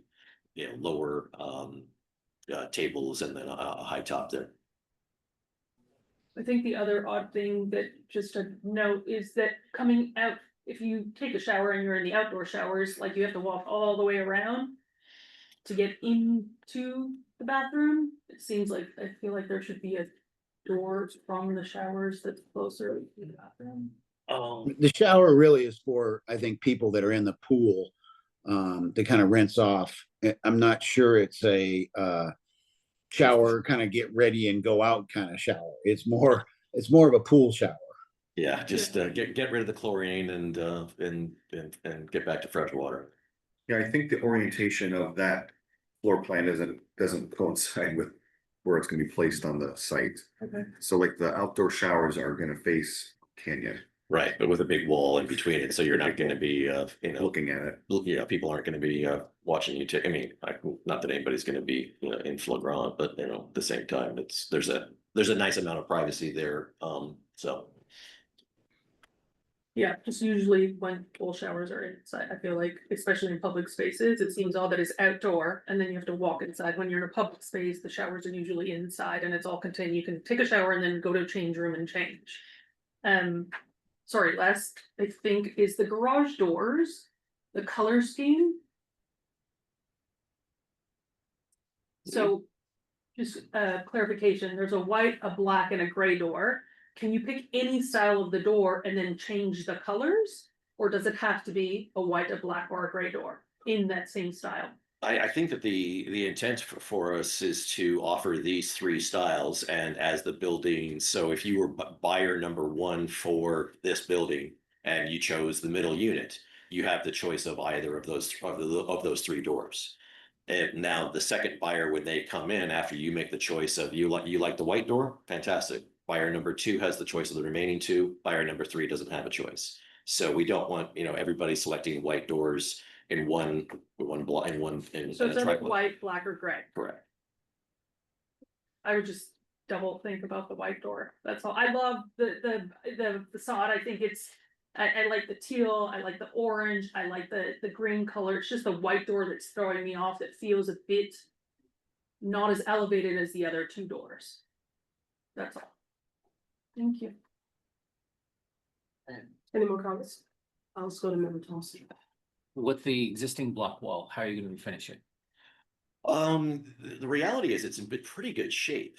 lower tables and then a high top there. I think the other odd thing that just to note is that coming out, if you take a shower and you're in the outdoor showers, like you have to walk all the way around to get into the bathroom. It seems like, I feel like there should be a door from the showers that's closer to the bathroom. The shower really is for, I think, people that are in the pool to kind of rinse off. I'm not sure it's a shower, kind of get ready and go out kind of shower. It's more of a pool shower. Yeah, just get rid of the chlorine and get back to fresh water. Yeah, I think the orientation of that floor plan doesn't coincide with where it's gonna be placed on the site. Okay. So like the outdoor showers are gonna face Canyon, Right, but with a big wall in between it, so you're not going to be looking at it. yeah, people aren't going to be watching you take. I mean, not that anybody's going to be in flagrant, but at the same time, there's a nice amount of privacy there. So Yeah, just usually when pool showers are inside, I feel like, especially in public spaces, it seems all that is outdoor and then you have to walk inside. When you're in a public space, the showers are usually inside and it's all contained. You can take a shower and then go to a change room and change. Sorry, last, I think, is the garage doors, the color scheme. So just clarification, there's a white, a black and a gray door. Can you pick any style of the door and then change the colors? Or does it have to be a white, a black or a gray door in that same style? I think that the intent for us is to offer these three styles, and as the building, so if you were buyer number one for this building and you chose the middle unit, you have the choice of either of those three doors. And now the second buyer, when they come in after you make the choice of you like the white door, fantastic. Buyer number two has the choice of the remaining two. Buyer number three doesn't have a choice. So we don't want everybody selecting white doors in one block in one. So it's either white, black or gray. Correct. I would just double think about the white door. That's all. I love the facade. I think I like the teal, I like the orange, I like the green color. It's just the white door that's throwing me off. That feels a bit not as elevated as the other two doors. That's all. Thank you. Any more comments? I'll just go to Member Thompson. With the existing block wall, how are you gonna finish it? The reality is it's in pretty good shape.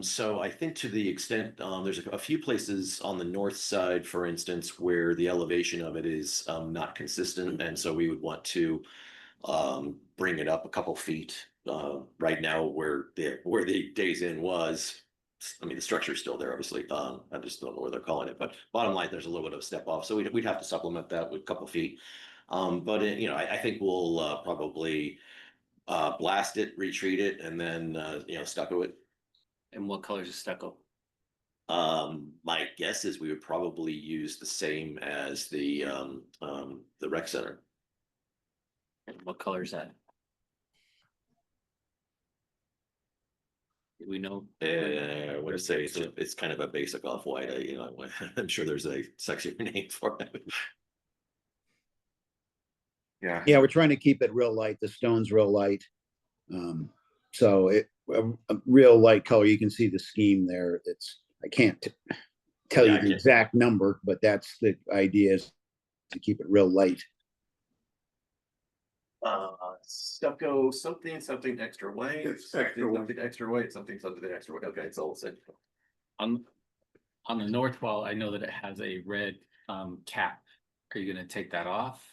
So I think to the extent, there's a few places on the north side, for instance, where the elevation of it is not consistent, and so we would want to bring it up a couple feet. Right now, where the Days Inn was, I mean, the structure's still there, obviously. I just don't know where they're calling it, but bottom line, there's a little bit of a step off, so we'd have to supplement that with a couple feet. But you know, I think we'll probably blast it, retreat it, and then you know, stucco it. And what color is the stucco? My guess is we would probably use the same as the rec center. And what color is that? Do we know? What to say? It's kind of a basic off-white. You know, I'm sure there's a sexier name for it. Yeah. Yeah, we're trying to keep it real light. The stone's real light. So a real light color. You can see the scheme there. I can't tell you the exact number, but that's the idea, is to keep it real light. Stucco, something extra white. Extra white. Something extra white. Something extra white. Okay, it's all said. On the north wall, I know that it has a red cap. Are you gonna take that off?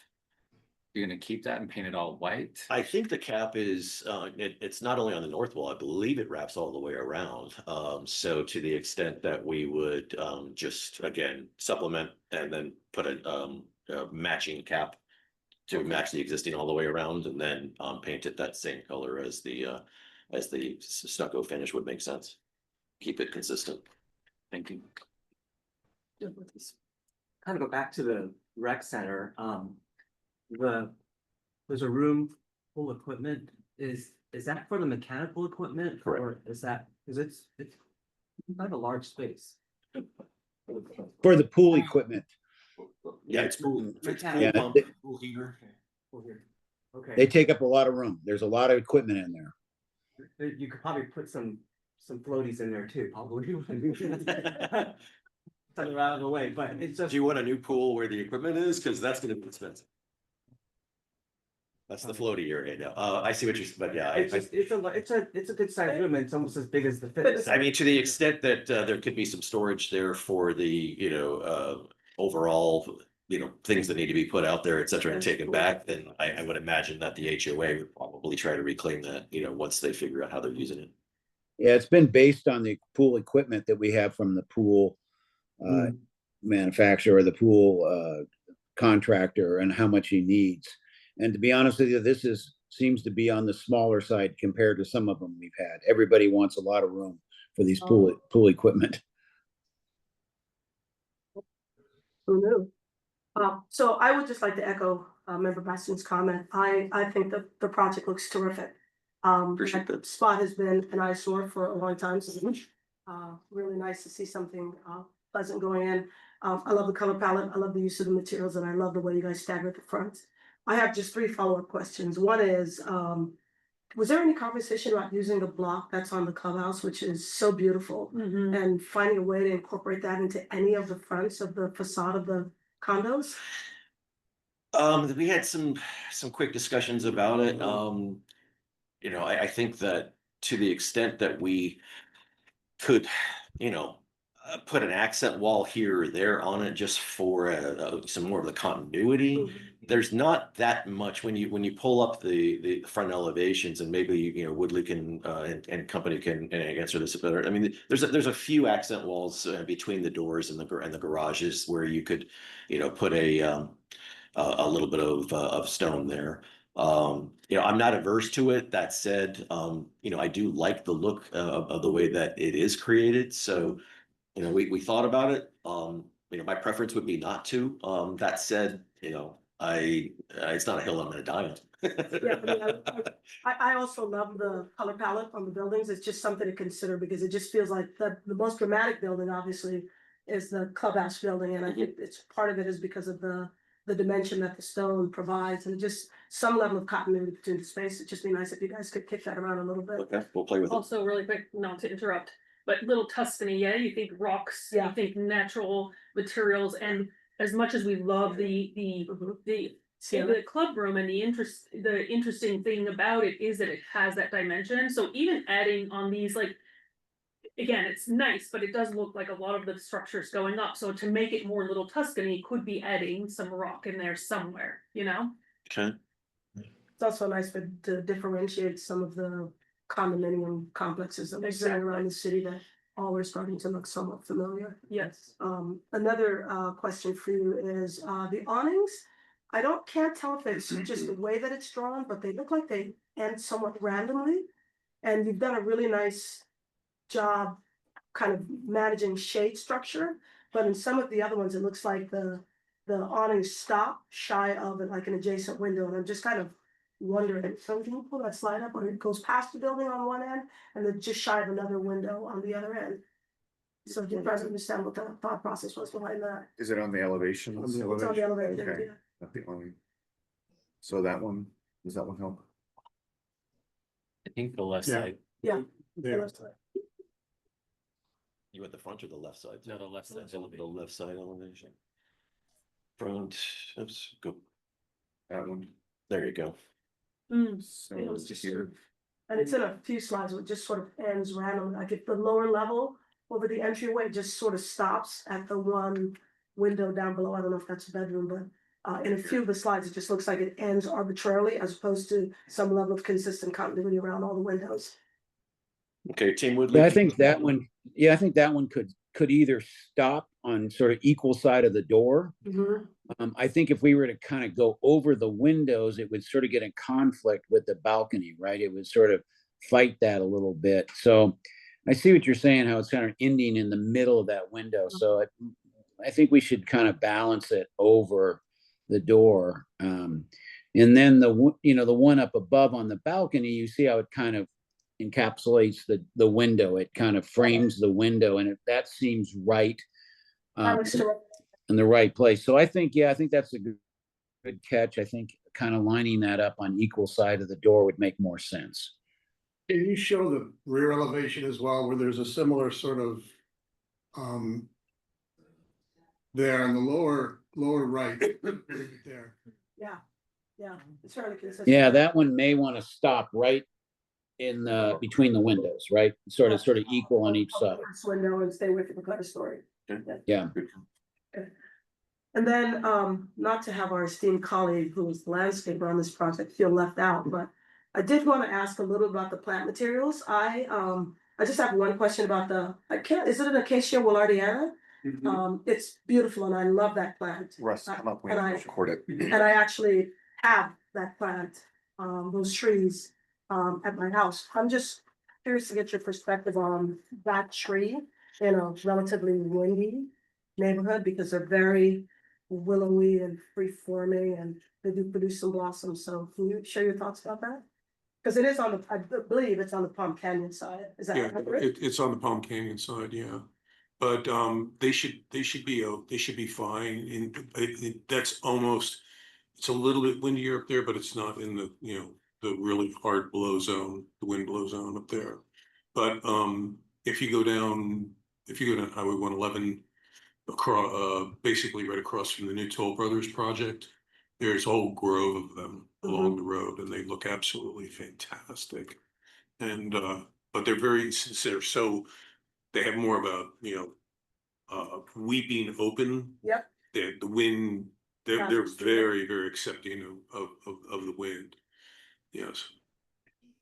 You're gonna keep that and paint it all white? I think the cap is it's not only on the north wall, I believe it wraps all the way around. So to the extent that we would just again supplement and then put a matching cap to match the existing all the way around, and then paint it that same color as the stucco finish would make sense. Keep it consistent. Thank you. Kind of go back to the rec center, there's a room full of equipment. Is that for the mechanical equipment? Correct. Or is that, because it's kind of a large space. For the pool equipment, Yeah, it's pool. It's pool Yeah, pump, pool heater. Okay. they take up a lot of room. There's a lot of equipment in there. You could probably put some floaties in there too, probably. Something out of the way, but it's just. Do you want a new pool where the equipment is? Because that's gonna be expensive. That's the floaty area now. I see what you're, but yeah. It's a good sized room, and it's almost as big as the fitness. I mean, to the extent that there could be some storage there for the, you know, overall, you know, things that need to be put out there, et cetera, and taken back, then I would imagine that the HOA would probably try to reclaim that, you know, once they figure out how they're using it. Yeah, it's been based on the pool equipment that we have from the pool manufacturer, or the pool contractor, and how much he needs. And to be honest with you, seems to be on the smaller side compared to some of them we've had. Everybody wants a lot of room for these pool equipment. Who knew? So I would just like to echo Member Bastion's comment. I think the project looks terrific. Appreciate The spot has been an eyesore for a long time. So really nice to see something pleasant going in. I love the color palette. I love the use of the materials, and I love the way you guys stagger at the front. I have just 3 follow-up questions. One is, was there any conversation about using the block that's on the clubhouse, which is so beautiful, and finding a way to incorporate that into any of the fronts of the facade of the condos? We had some quick discussions about it. You know, I think that to the extent that we could, you know, put an accent wall here or there on it just for some more of the continuity. There's not that much when you pull up the front elevations, and maybe, you know, Woodley can and company can answer this better. I mean, there's a few accent walls between the doors and the garages where you could, you know, put a little bit of stone there. You know, I'm not averse to it. That said, you know, I do like the look of the way that it is created. So, you know, we thought about it. You know, my preference would be not to. That said, you know, it's not a hill I'm gonna die on. Yeah, I also love the color palette on the buildings. It's just something to consider because it just feels like the most dramatic building, obviously, is the clubhouse building, and I think it's part of it is because of the dimension that the stone provides, and just some level of continuity between the space. It'd just be nice if you guys could kick that around a little bit. Okay, we'll play with it. Also, really quick, not to interrupt, but Little Tuscany, yeah, you think rocks, Yeah. you think natural materials, and as much as we love the Ceiling. club room and the interesting thing about it is that it has that dimension. So even adding on these, like, again, it's nice, but it does look like a lot of the structures going up. So to make it more Little Tuscany, could be adding some rock in there somewhere, you know? Okay, It's also nice to differentiate some of the condominium complexes that we're seeing around the city that all are starting to look somewhat familiar. Yes. Another question for you is the awnings. Can't tell if it's just the way that it's drawn, but they look like they end somewhat randomly. And you've done a really nice job kind of managing shade structure, but in some of the other ones, it looks like the awnings stop shy of it, like an adjacent window, and I'm just kind of wondering, so can you pull that slide up where it goes past the building on one end and then just shy of another window on the other end? So do you guys understand what the thought process was behind that? Is it on the elevation? It's on the elevator, Okay. yeah. Not the only. So that one, does that one help? I think the left Yeah. side, Yeah. There. you at the front or the left side? no, the left side. The left side elevation. Front, oops, go, That one. there you go. So It was just here, And it's in a few slides where it just sort of ends randomly, like at the lower level over the entryway, it just sort of stops at the one window down below. I don't know if that's a bedroom, but in a few of the slides, it just looks like it ends arbitrarily as opposed to some level of consistent continuity around all the windows. Okay, Team Woodley. Yeah, I think that one could either stop on sort of equal side of the door. I think if we were to kind of go over the windows, it would sort of get in conflict with the balcony, right? It would sort of fight that a little bit. So I see what you're saying, how it's kind of ending in the middle of that window. So I think we should kind of balance it over the door. And then the one up above on the balcony, you see how it kind of encapsulates the window. It kind of frames the window, and that seems right. In the right place. So I think that's a good catch. I think kind of lining that up on equal side of the door would make more sense. Can you show the rear elevation as well, where there's a similar sort of there on the lower right there? Yeah, it's fairly consistent. Yeah, that one may want to stop right in the between the windows, right? Sort of equal on each side. First window and stay with the clear story. Yeah. And then, not to have our esteemed colleague who is the landscaper on this project feel left out, but I did want to ask a little about the plant materials. I just have one question about is it an Acacia Willardiana? It's beautiful and I love that plant. Russ, come up, we And have I- to record it. And I actually have that plant, those trees, at my house. I'm just curious to get your perspective on that tree in a relatively windy neighborhood because they're very willowy and free forming and they do produce some blossoms. So can you share your thoughts about that? Because it is I believe it's on the Palm Canyon side. Is that Yeah, accurate? it's on the Palm Canyon side, yeah. But they should be fine in that's almost, it's a little bit windier up there, but it's not in the, the really hard blow zone, the wind blow zone up there. But if you go down Highway 111 across basically right across from the new Toll Brothers project, there's a whole grove of them along the road and they look absolutely fantastic. And but they're very sincere, so they have more of a weeping open. Yep. The wind, they're Gotcha. very, very accepting of the wind. Yes.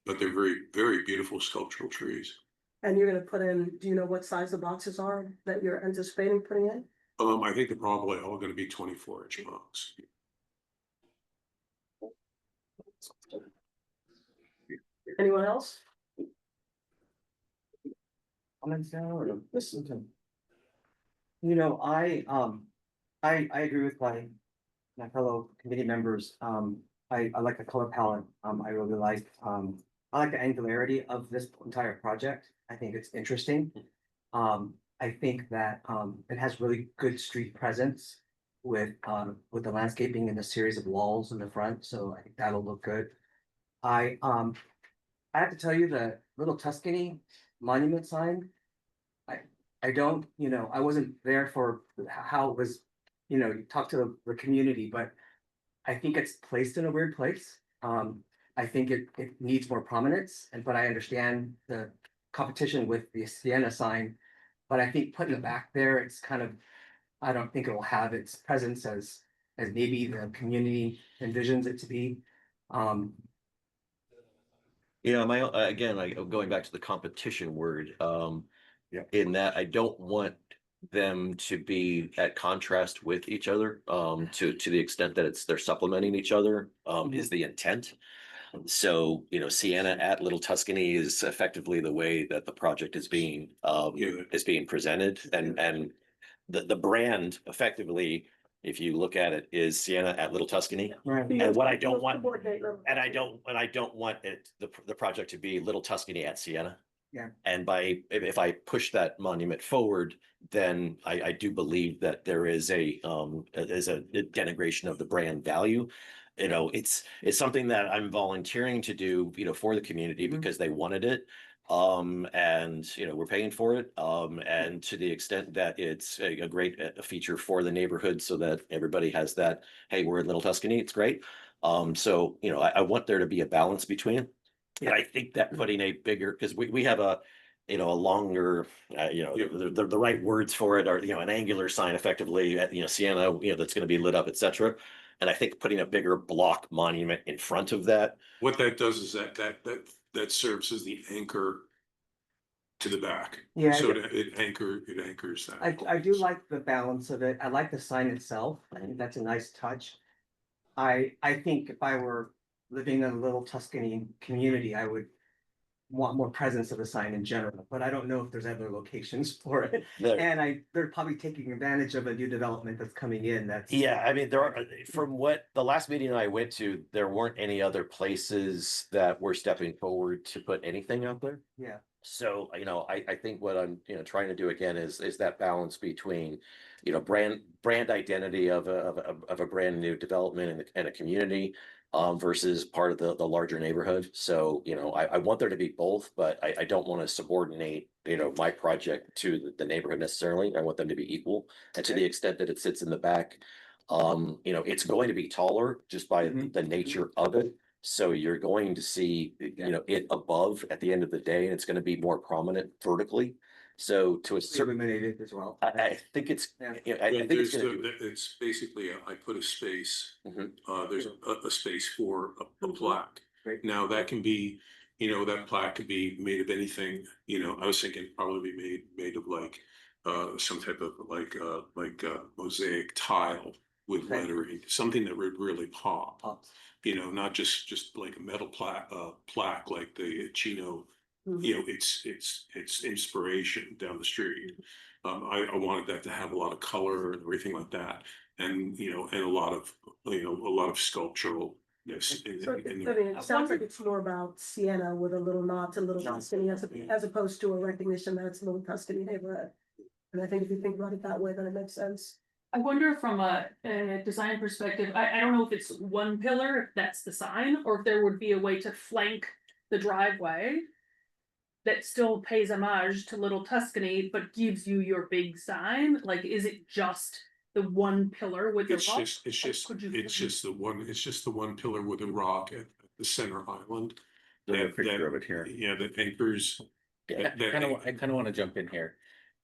But they're very, very beautiful sculptural trees. And you're gonna put in, do you know what size the boxes are that you're anticipating putting in? I think they're probably all gonna be 24-inch box. Anyone else? Comments now or listen to? I agree with my fellow committee members. I like the color palette. I really like, I like the angularity of this entire project. I think it's interesting. I think that, it has really good street presence with the landscaping and the series of walls in the front, so I think that'll look good. I have to tell you, the Little Tuscany monument sign, I don't, I wasn't there for how it was, you talk to the community, but I think it's placed in a weird place. I think it needs more prominence, but I understand the competition with the Sienna sign. But I think putting it back there, it's kind of, I don't think it will have its presence as maybe the community envisions it to be. My, again, like going back to the competition word, in that I don't want them to be at contrast with each other, to the extent that they're supplementing each other, is the intent. So, Sienna at Little Tuscany is effectively the way that the project is being presented, and the brand effectively, if you look at it, is Sienna at Little Tuscany. Right. And what I don't want, and I don't want the project to be Little Tuscany at Sienna. Yeah. And if I push that monument forward, then I do believe that there is a denigration of the brand value. It's something that I'm volunteering to do, for the community because they wanted it. And we're paying for it. And to the extent that it's a great feature for the neighborhood so that everybody has that, hey, we're in Little Tuscany, it's great. So, I want there to be a balance between it. And I think that putting a bigger, because we have a longer, the right words for it are, an angular sign effectively at, Sienna, that's going to be lit up, etc. And I think putting a bigger block monument in front of that. What that does is that serves as the anchor to the back. Yeah, So that it anchors that. I do like the balance of it. I like the sign itself. I think that's a nice touch. I think if I were living in a Little Tuscany community, I would want more presence of the sign in general, but I don't know if there's other locations for it. And they're probably taking advantage of a new development that's coming in. Yeah, I mean, there are, from what the last meeting I went to, there weren't any other places that were stepping forward to put anything out there. Yeah. So, I think what I'm, trying to do again is that balance between, brand identity of a brand new development and a community, versus part of the larger neighborhood. So, I want there to be both, but I don't want to subordinate, my project to the neighborhood necessarily. I want them to be equal. And to the extent that it sits in the back, it's going to be taller just by the nature of it. So you're going to see, it above at the end of the day, and it's going to be more prominent vertically. So to a certain, Illuminated as well. I think it's, I think it's going to. It's basically, I put a space, Mhm. there's a space for a plaque. Great. Now that can be, that plaque could be made of anything, I was thinking probably be made of like, some type of like mosaic tile with Okay. lettering, something that would really pop. Pops. Not just like a metal plaque like the Chino. It's inspiration down the street. I wanted that to have a lot of color and everything like that, and and a lot of sculptural. Yes. So, I mean, it sounds like it's more about Sienna with a little nod to Little Tuscany as opposed to a recognition that it's Little Tuscany neighborhood. And I think if you think about it that way, then it makes sense. I wonder from a design perspective, I don't know if it's one pillar, if that's the sign, or if there would be a way to flank the driveway that still pays homage to Little Tuscany, but gives you your big sign. Like, is it just the one pillar with the rock? It's just the one pillar with a rock at the center island. There's a picture of it here. Yeah, that anchors. I kind of want to jump in here.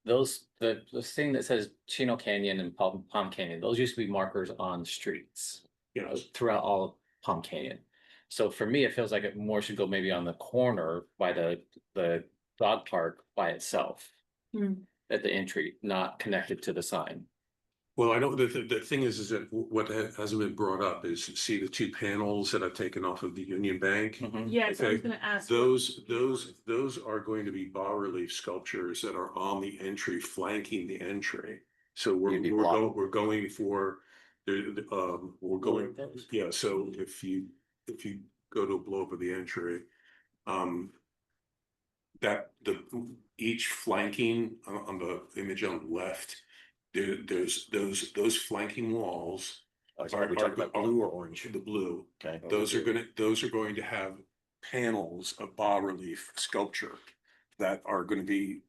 The thing that says Chino Canyon and Palm Canyon, those used to be markers on streets, throughout all of Palm Canyon. So for me, it feels like it more should go maybe on the corner by the dog park by itself. At the entry, not connected to the sign. Well, I don't, the thing is that what hasn't been brought up is, see the two panels that I've taken off of the Union Bank? Yes, I was gonna ask. Those are going to be bas-relief sculptures that are on the entry, flanking the entry. So we're going for, yeah, so if you if you go to blow over the entry, that each flanking on the image on the left, there's those flanking walls. Are we talking about blue or orange? The blue. Okay. Those are going to have panels of bas relief sculpture that are going to be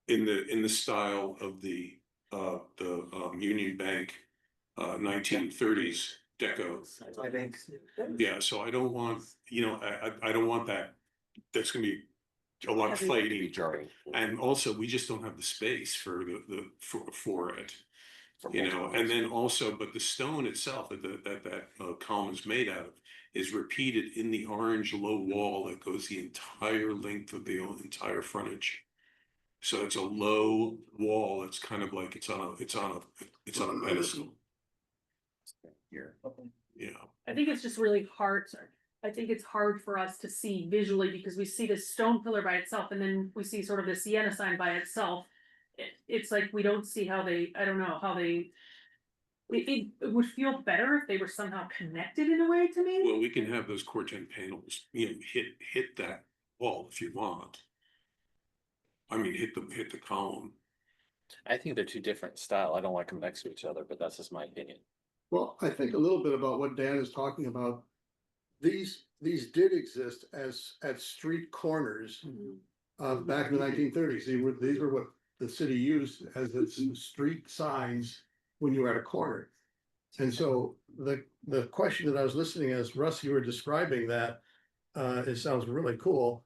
in the style of the Union Bank 1930s deco. I think. Yeah, so I don't want, I don't want that. That's gonna be a lot of fighting. Jarring. And also, we just don't have the space for for it. And then also, but the stone itself that column is made out of is repeated in the orange low wall that goes the entire length of the entire frontage. So it's a low wall. It's kind of like it's on a pedestal. Here. Yeah. I think it's just really hard, sorry. I think it's hard for us to see visually because we see this stone pillar by itself and then we see sort of the Sienna sign by itself. It's like we don't see how they, I don't know, how they. It would feel better if they were somehow connected in a way to me. Well, we can have those Corten panels, hit that wall if you want. I mean, hit the column. I think they're two different style. I don't like them next to each other, but that's just my opinion. Well, I think a little bit about what Dan is talking about. These did exist as at street corners back in the 1930s. These were what the city used as its street signs when you were at a corner. And so the question that I was listening as Russ, you were describing that, it sounds really cool.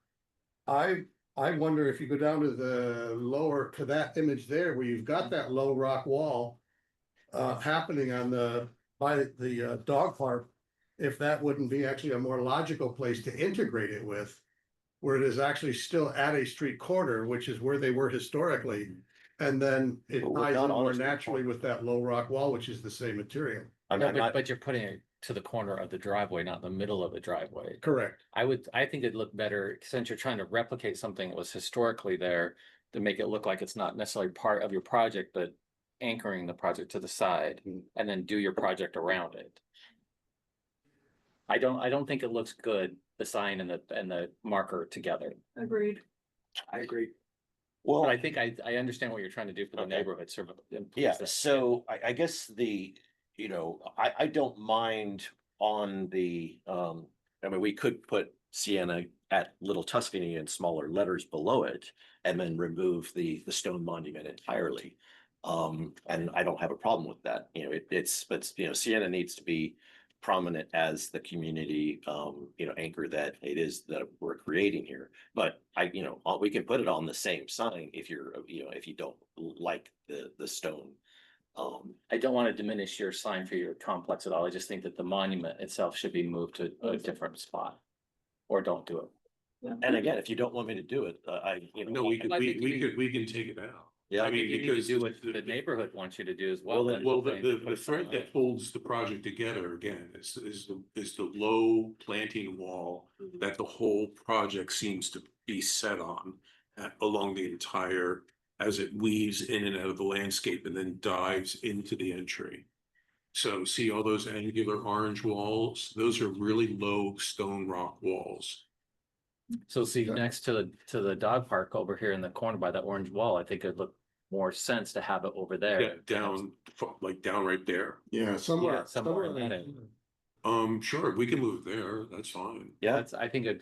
I wonder if you go down to the lower, to that image there where you've got that low rock wall happening on by the dog park, if that wouldn't be actually a more logical place to integrate it with, where it is actually still at a street corner, which is where they were historically. And then it But we're ties not in on a more street naturally with that low rock wall, which is the same material. But you're putting it to the corner of the driveway, not the middle of the driveway. Correct. I think it'd look better since you're trying to replicate something that was historically there to make it look like it's not necessarily part of your project, but anchoring the project to the side and then do your project around it. I don't think it looks good, the sign and the marker together. Agreed. I agree. Well, But I think I understand what you're trying to do for the Okay. neighborhood. Sort of yeah, so I guess I don't mind on the, I mean, we could put Sienna at Little Tuscany in smaller letters below it and then remove the stone monument entirely. And I don't have a problem with that. But Sienna needs to be prominent as the community, anchor that it is that we're creating here. But we can put it on the same sign if if you don't like the stone. I don't want to diminish your sign for your complex at all. I just think that the monument itself should be moved to a different spot. Or don't do it. And again, if you don't want me to do it, No, we can take it out. Yeah, I mean, You need to because do what the neighborhood wants you to do as well. Well, then- Well, the thread that holds the project together again is the low planting wall that the whole project seems to be set on along the entire, as it weaves in and out of the landscape and then dives into the entry. So see all those angular orange walls? Those are really low stone rock walls. So see, next to the dog park over here in the corner by that orange wall, I think it'd look more sense to have it over there. Yeah, down right there. Yeah, somewhere in that area. Sure, we can move there. That's fine. Yeah, That's, I think it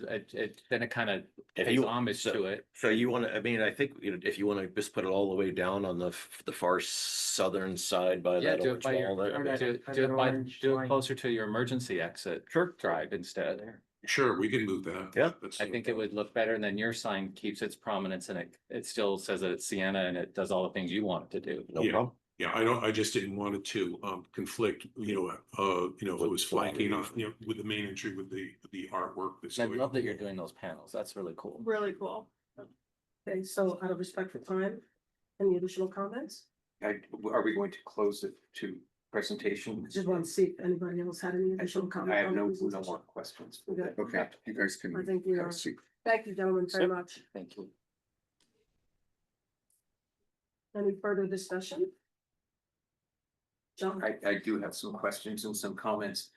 then it kind of If pays you- homage to it. so you want to, I mean, I think, if you want to just put it all the way down on the far southern side by Yeah, that do it orange by wall. your, do it closer to your emergency exit. Sure. Drive instead. Sure, we can move that. Yeah. That's I think it would look better and then your sign keeps its prominence and it still says that it's Sienna and it does all the things you want it to do. No Yeah. problem. Yeah, I just didn't want it to conflict, if it was flanking on, with the main entry with the artwork that's. I going love that on. you're doing those panels. That's really cool. Really cool. Okay, so out of respect for time, any additional comments? Are we going to close it to presentation? Just want to see if anybody else had any additional comments. I have on the no presentation. more questions. Okay. Okay, you guys can. I think we have a are. seat. Thank you, gentlemen, very Yep. much. Thank you. Any further discussion? John? I do have some questions and some comments.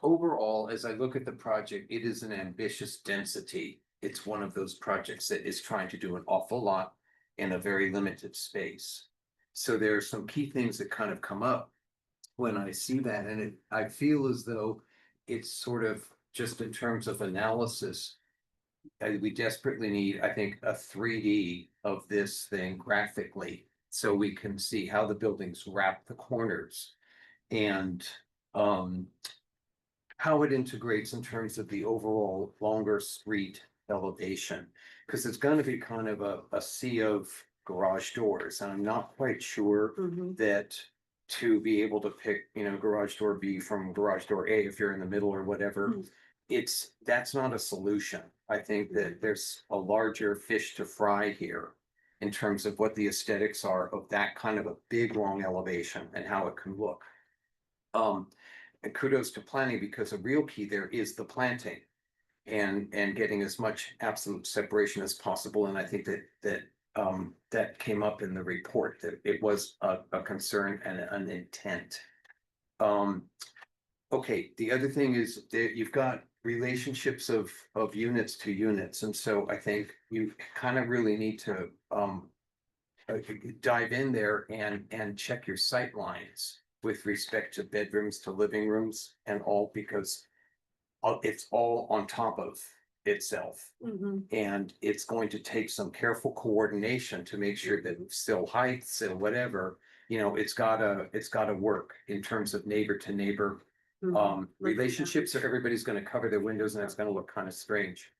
Overall, as I look at the project, it is an ambitious density. It's one of those projects that is trying to do an awful lot in a very limited space. So there are some key things that kind of come up when I see that, and I feel as though it's sort of just in terms of analysis. We desperately need, I think, a 3D of this thing graphically, so we can see how the buildings wrap the corners and how it integrates in terms of the overall longer street elevation. Because it's going to be kind of a sea of garage doors, and I'm not quite sure Mhm. that to be able to pick, garage door B from garage door A if you're in the middle or whatever, that's not a solution. I think that there's a larger fish to fry here in terms of what the aesthetics are of that kind of a big, long elevation and how it can look. And kudos to planning, because a real key there is the planting and getting as much absolute separation as possible. And I think that came up in the report, that it was a concern and an intent. Okay, the other thing is that you've got relationships of units to units, and so I think you kind of really need to dive in there and check your sight lines with respect to bedrooms to living rooms and all, because it's all on top of itself. Mhm. And it's going to take some careful coordination to make sure that still height, still whatever, it's gotta work in terms of neighbor to neighbor. Mhm. Relationships, so everybody's gonna cover their windows and it's gonna look kind of strange.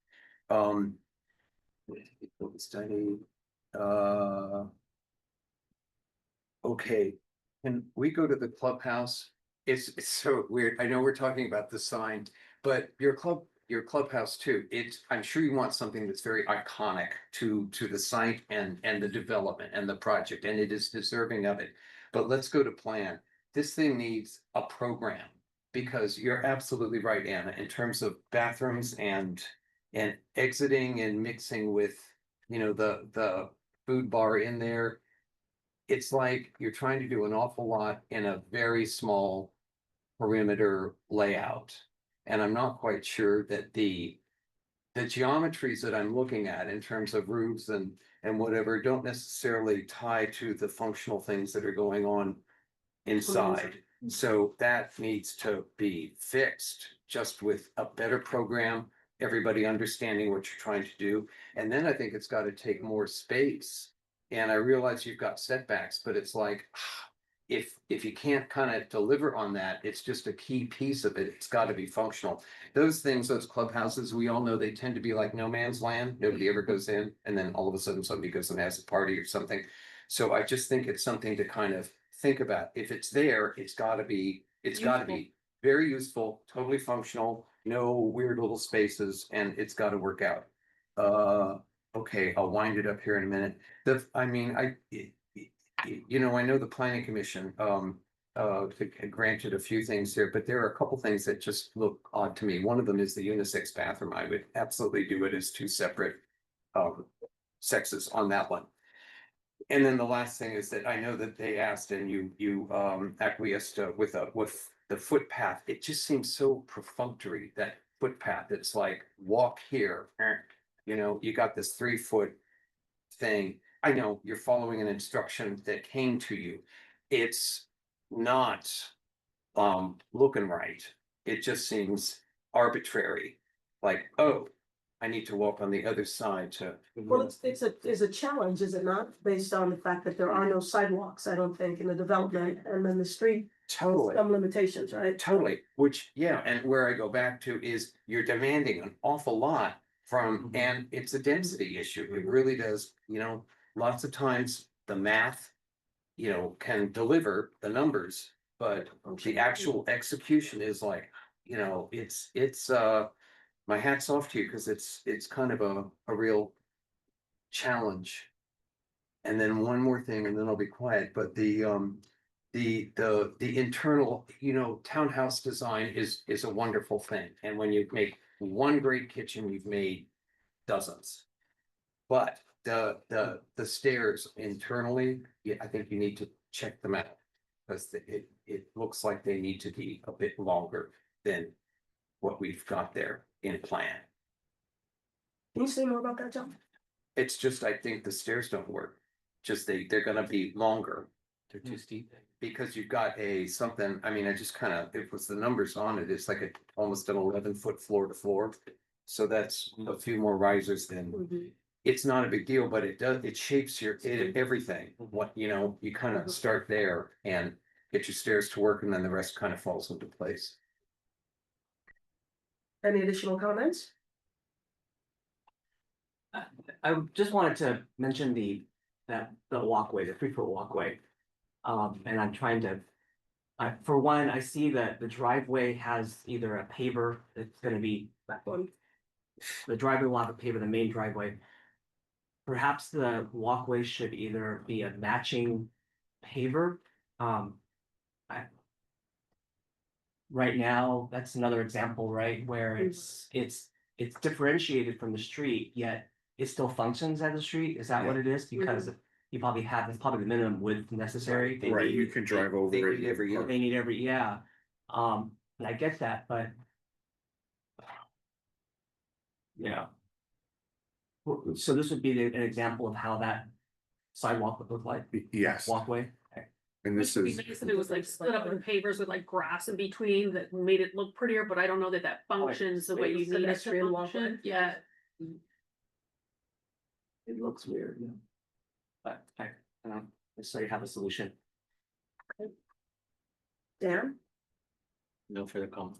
Study, okay, can we go to the clubhouse? It's so weird. I know we're talking about the sign, but your clubhouse too. I'm sure you want something that's very iconic to the site and the development and the project, and it is deserving of it. But let's go to plan. This thing needs a program, because you're absolutely right, Anna, in terms of bathrooms and exiting and mixing with, the food bar in there. It's like you're trying to do an awful lot in a very small perimeter layout. And I'm not quite sure that the geometries that I'm looking at in terms of roofs and whatever don't necessarily tie to the functional things that are going on inside. So that needs to be fixed, just with a better program, everybody understanding what you're trying to do. And then I think it's got to take more space. And I realize you've got setbacks, but it's like, if you can't kind of deliver on that, it's just a key piece of it. It's got to be functional. Those things, those clubhouses, we all know they tend to be like no man's land. Nobody ever goes in, and then all of a sudden somebody goes and has a party or something. So I just think it's something to kind of think about. If it's there, it's got to be very useful, totally functional, no weird little spaces, and it's got to work out. Okay, I'll wind it up here in a minute. I know the planning commission granted a few things here, but there are a couple things that just look odd to me. One of them is the unisex bathroom. I would absolutely do it as two separate sexes on that one. And then the last thing is that I know that they asked and you acquiesced with the footpath. It just seems so perfunctory, that footpath. It's like, walk here, you got this 3-foot thing. I know you're following an instruction that came to you. It's not looking right. It just seems arbitrary. Like, oh, I need to walk on the other side to. Well, it's a challenge, is it not, based on the fact that there are no sidewalks, I don't think, in the development, and then the street. Totally. Some limitations, right? Totally, which, yeah, and where I go back to is you're demanding an awful lot from, and it's a density issue. It really does, lots of times the math, can deliver the numbers, but the actual execution is like, it's my hat's off to you, because it's kind of a real challenge. And then one more thing, and then I'll be quiet, but the internal, townhouse design is a wonderful thing. And when you make one great kitchen, you've made dozens. But the stairs internally, I think you need to check them out, because it looks like they need to be a bit longer. than what we've got there in plan. Can you say more about that, John? It's just, I think the stairs don't work. Just they're gonna be longer. They're too steep. Because you've got something, I mean, I just kind of, it was the numbers on it, it's like almost an 11-foot floor to floor. So that's a few more risers than, it's not a big deal, but it shapes everything. What, you kind of start there and get your stairs to work and then the rest kind of falls into place. Any additional comments? I just wanted to mention the walkway, the 3-foot walkway. And I'm trying to, for one, I see that the driveway has either a paver, it's gonna be that one. The driveway will have a paver, the main driveway. Perhaps the walkway should either be a matching paver. Right now, that's another example, right, where it's differentiated from the street, yet it still functions as a street. Is that what it is? Because you probably have, it's probably the minimum width necessary. Right, you can drive over They it. need every year. They need every, yeah. And I get that, but. Yeah. So this would be an example of how that sidewalk would look like, Yes, walkway. and this It'd be is, nice if it was like split up in pavers with like grass in between that made it look prettier, but I don't know that that functions the way you need it to Pedestrian walkway. function. Yeah, It looks weird, yeah. But I don't necessarily have a solution. Dan? No further comment.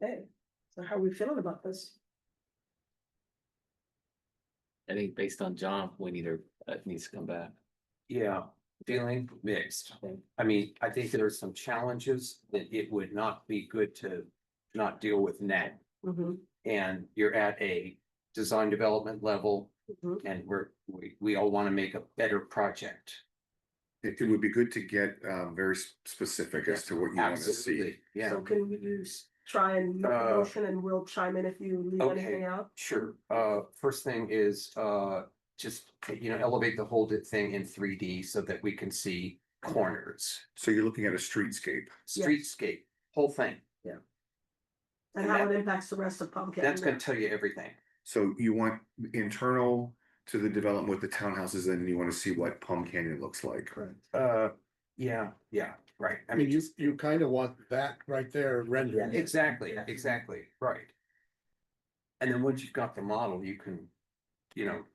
Okay, so how are we feeling about this? I think based on John, we need needs to come back. Yeah, feeling mixed. I mean, I think there are some challenges that it would not be good to not deal with now. And you're at a design development level and we all want to make a better project. it would be good to get very specific as to what you want to see. Absolutely, yeah. So can you try and make a motion and we'll chime in if you leave Okay. anything out? Sure. First thing is, just, elevate the whole thing in 3D so that we can see corners, So you're looking at a streetscape. Yes. streetscape, whole thing. And how it impacts the rest of Pumpkin. That's gonna tell you everything. So you want internal to the development with the townhouses, and you want to see what Plum Canyon looks like. Correct. Yeah, right. I I mean, mean, you kind of want that right there rendered. exactly, right. And then once you've got the model, you can,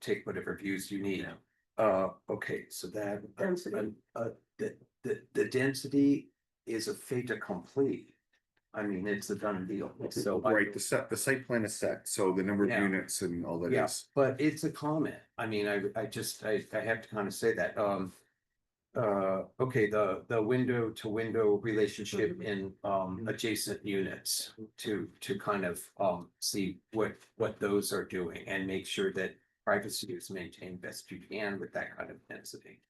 take whatever views you need. Okay, so that. Density. The density is a fait accompli. I mean, it's a done deal, so. Right, the site plan is set, so the number of Yeah. units and all that Yeah, is. but it's a comment. I mean, I have to kind of say that, okay, the window to window relationship in, adjacent units to kind of, see what those are doing and make sure that privacy is maintained best you can with that kind of density.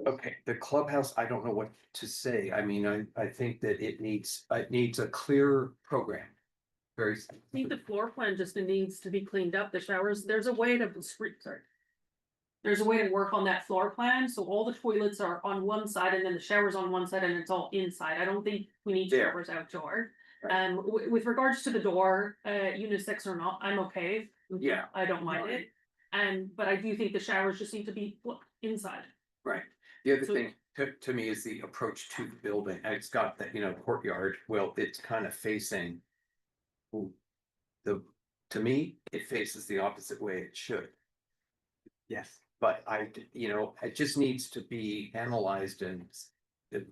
Okay, the clubhouse, I don't know what to say. I mean, I think that it needs a clear program. Very. I think the floor plan just needs to be cleaned up. The showers, there's a way to, sorry. There's a way to work on that floor plan, so all the toilets are on one side and then the showers on one side and it's all inside. I don't think we need There. showers outdoor. With regards to the door, unisex or not, I'm okay. Yeah. I don't mind it. But I do think the showers just need to be inside. Right. The other So- thing to me is the approach to the building. And it's got that, courtyard. Well, it's kind of facing. To me, it faces the opposite way it should. Yes. But it just needs to be analyzed and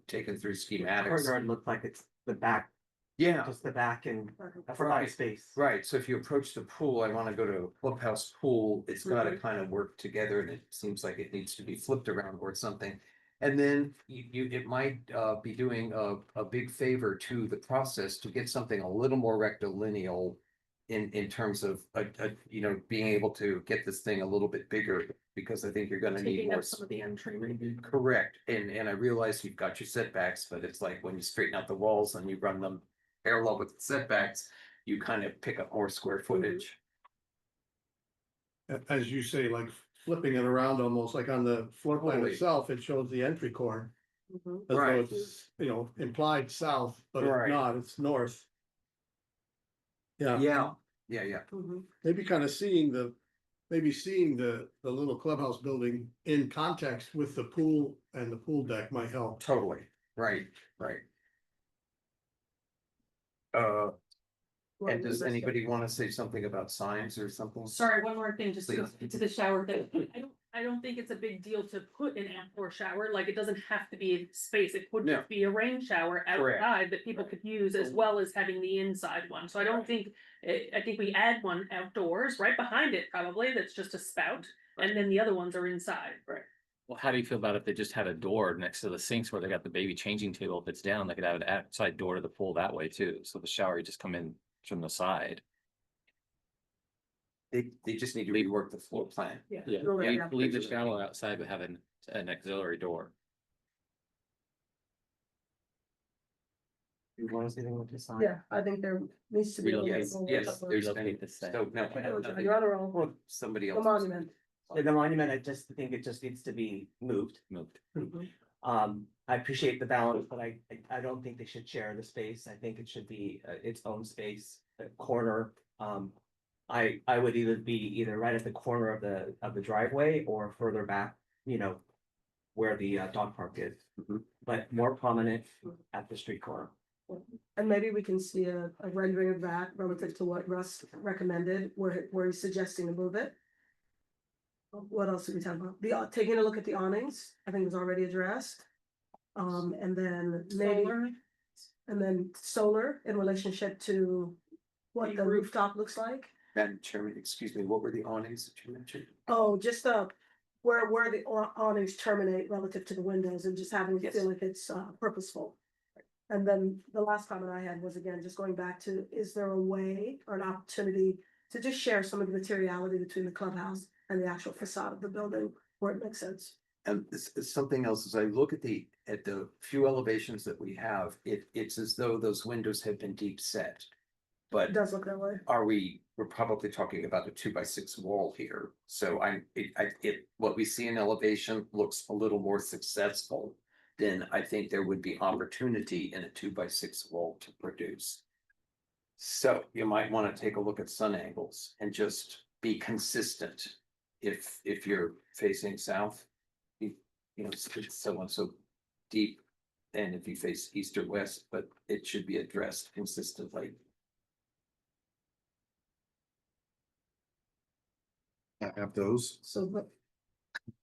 taken through schematics. Courtyard looked like it's the back, Yeah, just the back and that's a lot Right. of space. right. So if you approach the pool, I want to go to a clubhouse pool, it's got to kind of work together and it seems like it needs to be flipped around or something. And then it might be doing a big favor to the process to get something a little more rectilineal in terms of, being able to get this thing a little bit bigger, because I think you're gonna need Taking more. up some of the entry maybe. Correct, and I realize you've got your setbacks, but it's like when you straighten out the walls and you run them parallel with the setbacks, you kind of pick up more square footage. As you say, like flipping it around almost like on the floor plan Totally. itself, it shows the entry core. Mhm. As though Right. it's, you know, implied south, but Right. it's not, it's north. Yeah, Yeah. Mhm. maybe kind of seeing the little clubhouse building in context with the pool and the pool deck might help. Totally. Right. What And was does this? anybody want to say something about signs or something? Sorry, one more thing, just to go Please. to the shower thing. I don't think it's a big deal to put an outdoor shower, like it doesn't have to be a space. It could No. just be a rain shower Correct. outside that people could use as well as having the inside one. So I don't think, I think we add one outdoors, right behind it probably, that's just a spout. And then the other ones are inside. Right. Well, how do you feel about if they just had a door next to the sinks where they got the baby changing table? If it's down, they could have an outside door to the pool that way too. So the shower, you just come in from the side. They just need to rework the floor plan. Yeah, Go leave, ahead. leave the shower outside, but have an auxiliary door. You want to say anything with the sign? Yeah, I think there needs to be. a little Yes, bit more yes, cover. there's Relocate many, the site. so, no, I have nothing. You're on a roll. Well, somebody The else. monument. Yeah, the monument, I just think it just needs to be moved. Moved. I appreciate the balance, but I don't think they should share the space. I think it should be its own space, a corner. I would either be either right at the corner of the driveway or further back, you know, where the dog park is. But more prominent at the street corner. And maybe we can see a rendering of that relative to what Russ recommended, where he's suggesting to move it. What else did we talk about? Taking a look at the awnings, I think was already addressed. And then maybe, Solar. and then solar in relationship to what the Roof. rooftop looks like. Madam Chairman, excuse me, what were the awnings that you mentioned? Oh, just where the awnings terminate relative to the windows and just having it Yes. feel like it's purposeful. And then the last comment I had was, again, just going back to, is there a way or an opportunity to just share some of the materiality between the clubhouse and the actual facade of the building where it makes sense? And something else, as I look at the few elevations that we have, it's as though those windows have been deep set. It But does look that way. we're probably talking about a 2x6 wall here. So what we see in elevation looks a little more successful than I think there would be opportunity in a 2x6 wall to produce. So you might want to take a look at sun angles and just be consistent. If you're facing south, you know, it's so and so deep. And if you face east or west, but it should be addressed consistently. I have those. So, but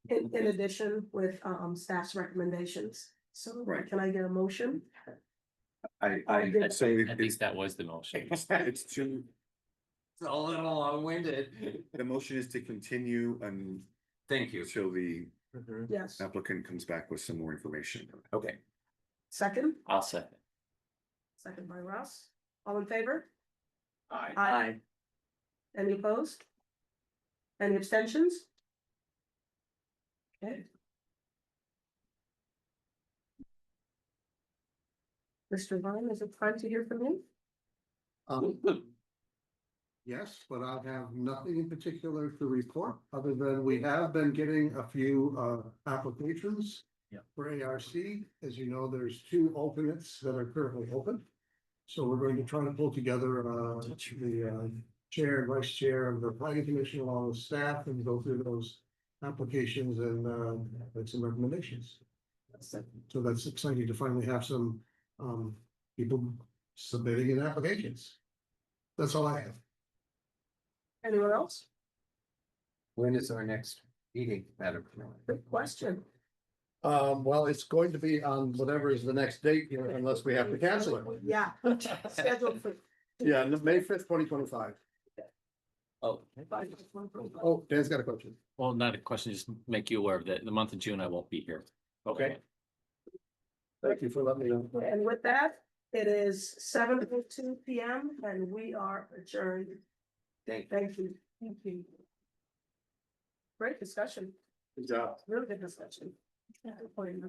in addition with staff's recommendations, so Right. can I get a motion? I I say think that was the motion. it's too. It's a little long-winded. The motion is to continue and Thank you. until the Yes, applicant comes back with some more information. Okay. second, I'll second. second by Russ, all in favor? Aye. Aye. Any opposed? Any abstentions? Okay. Mr. Vine, is it time to hear from you? Yes, but I have nothing in particular to report, other than we have been getting a few applications. Yeah. For ARC, as you know, there's 2 alternates that are currently open. So we're going to try to pull together the chair and vice chair of the planning commission along with staff and go through those applications and make some recommendations. So that's exciting to finally have some people submitting in applications. That's all I have. Anyone else? When is our next meeting, Madam? Good question. Well, it's going to be on whatever is the next date here, unless we have to cancel it. Yeah, scheduled for. Yeah, May 5th, 2025. Oh, Oh, Dan's got a question. well, not a question, just make you aware of that. The month of June, I won't be here. Okay. Thank you for letting me know. And with that, it is 7:02 PM and we are adjourned. Thank Thank you. Thank you. Great discussion, Good job. really good discussion. Stuff for you.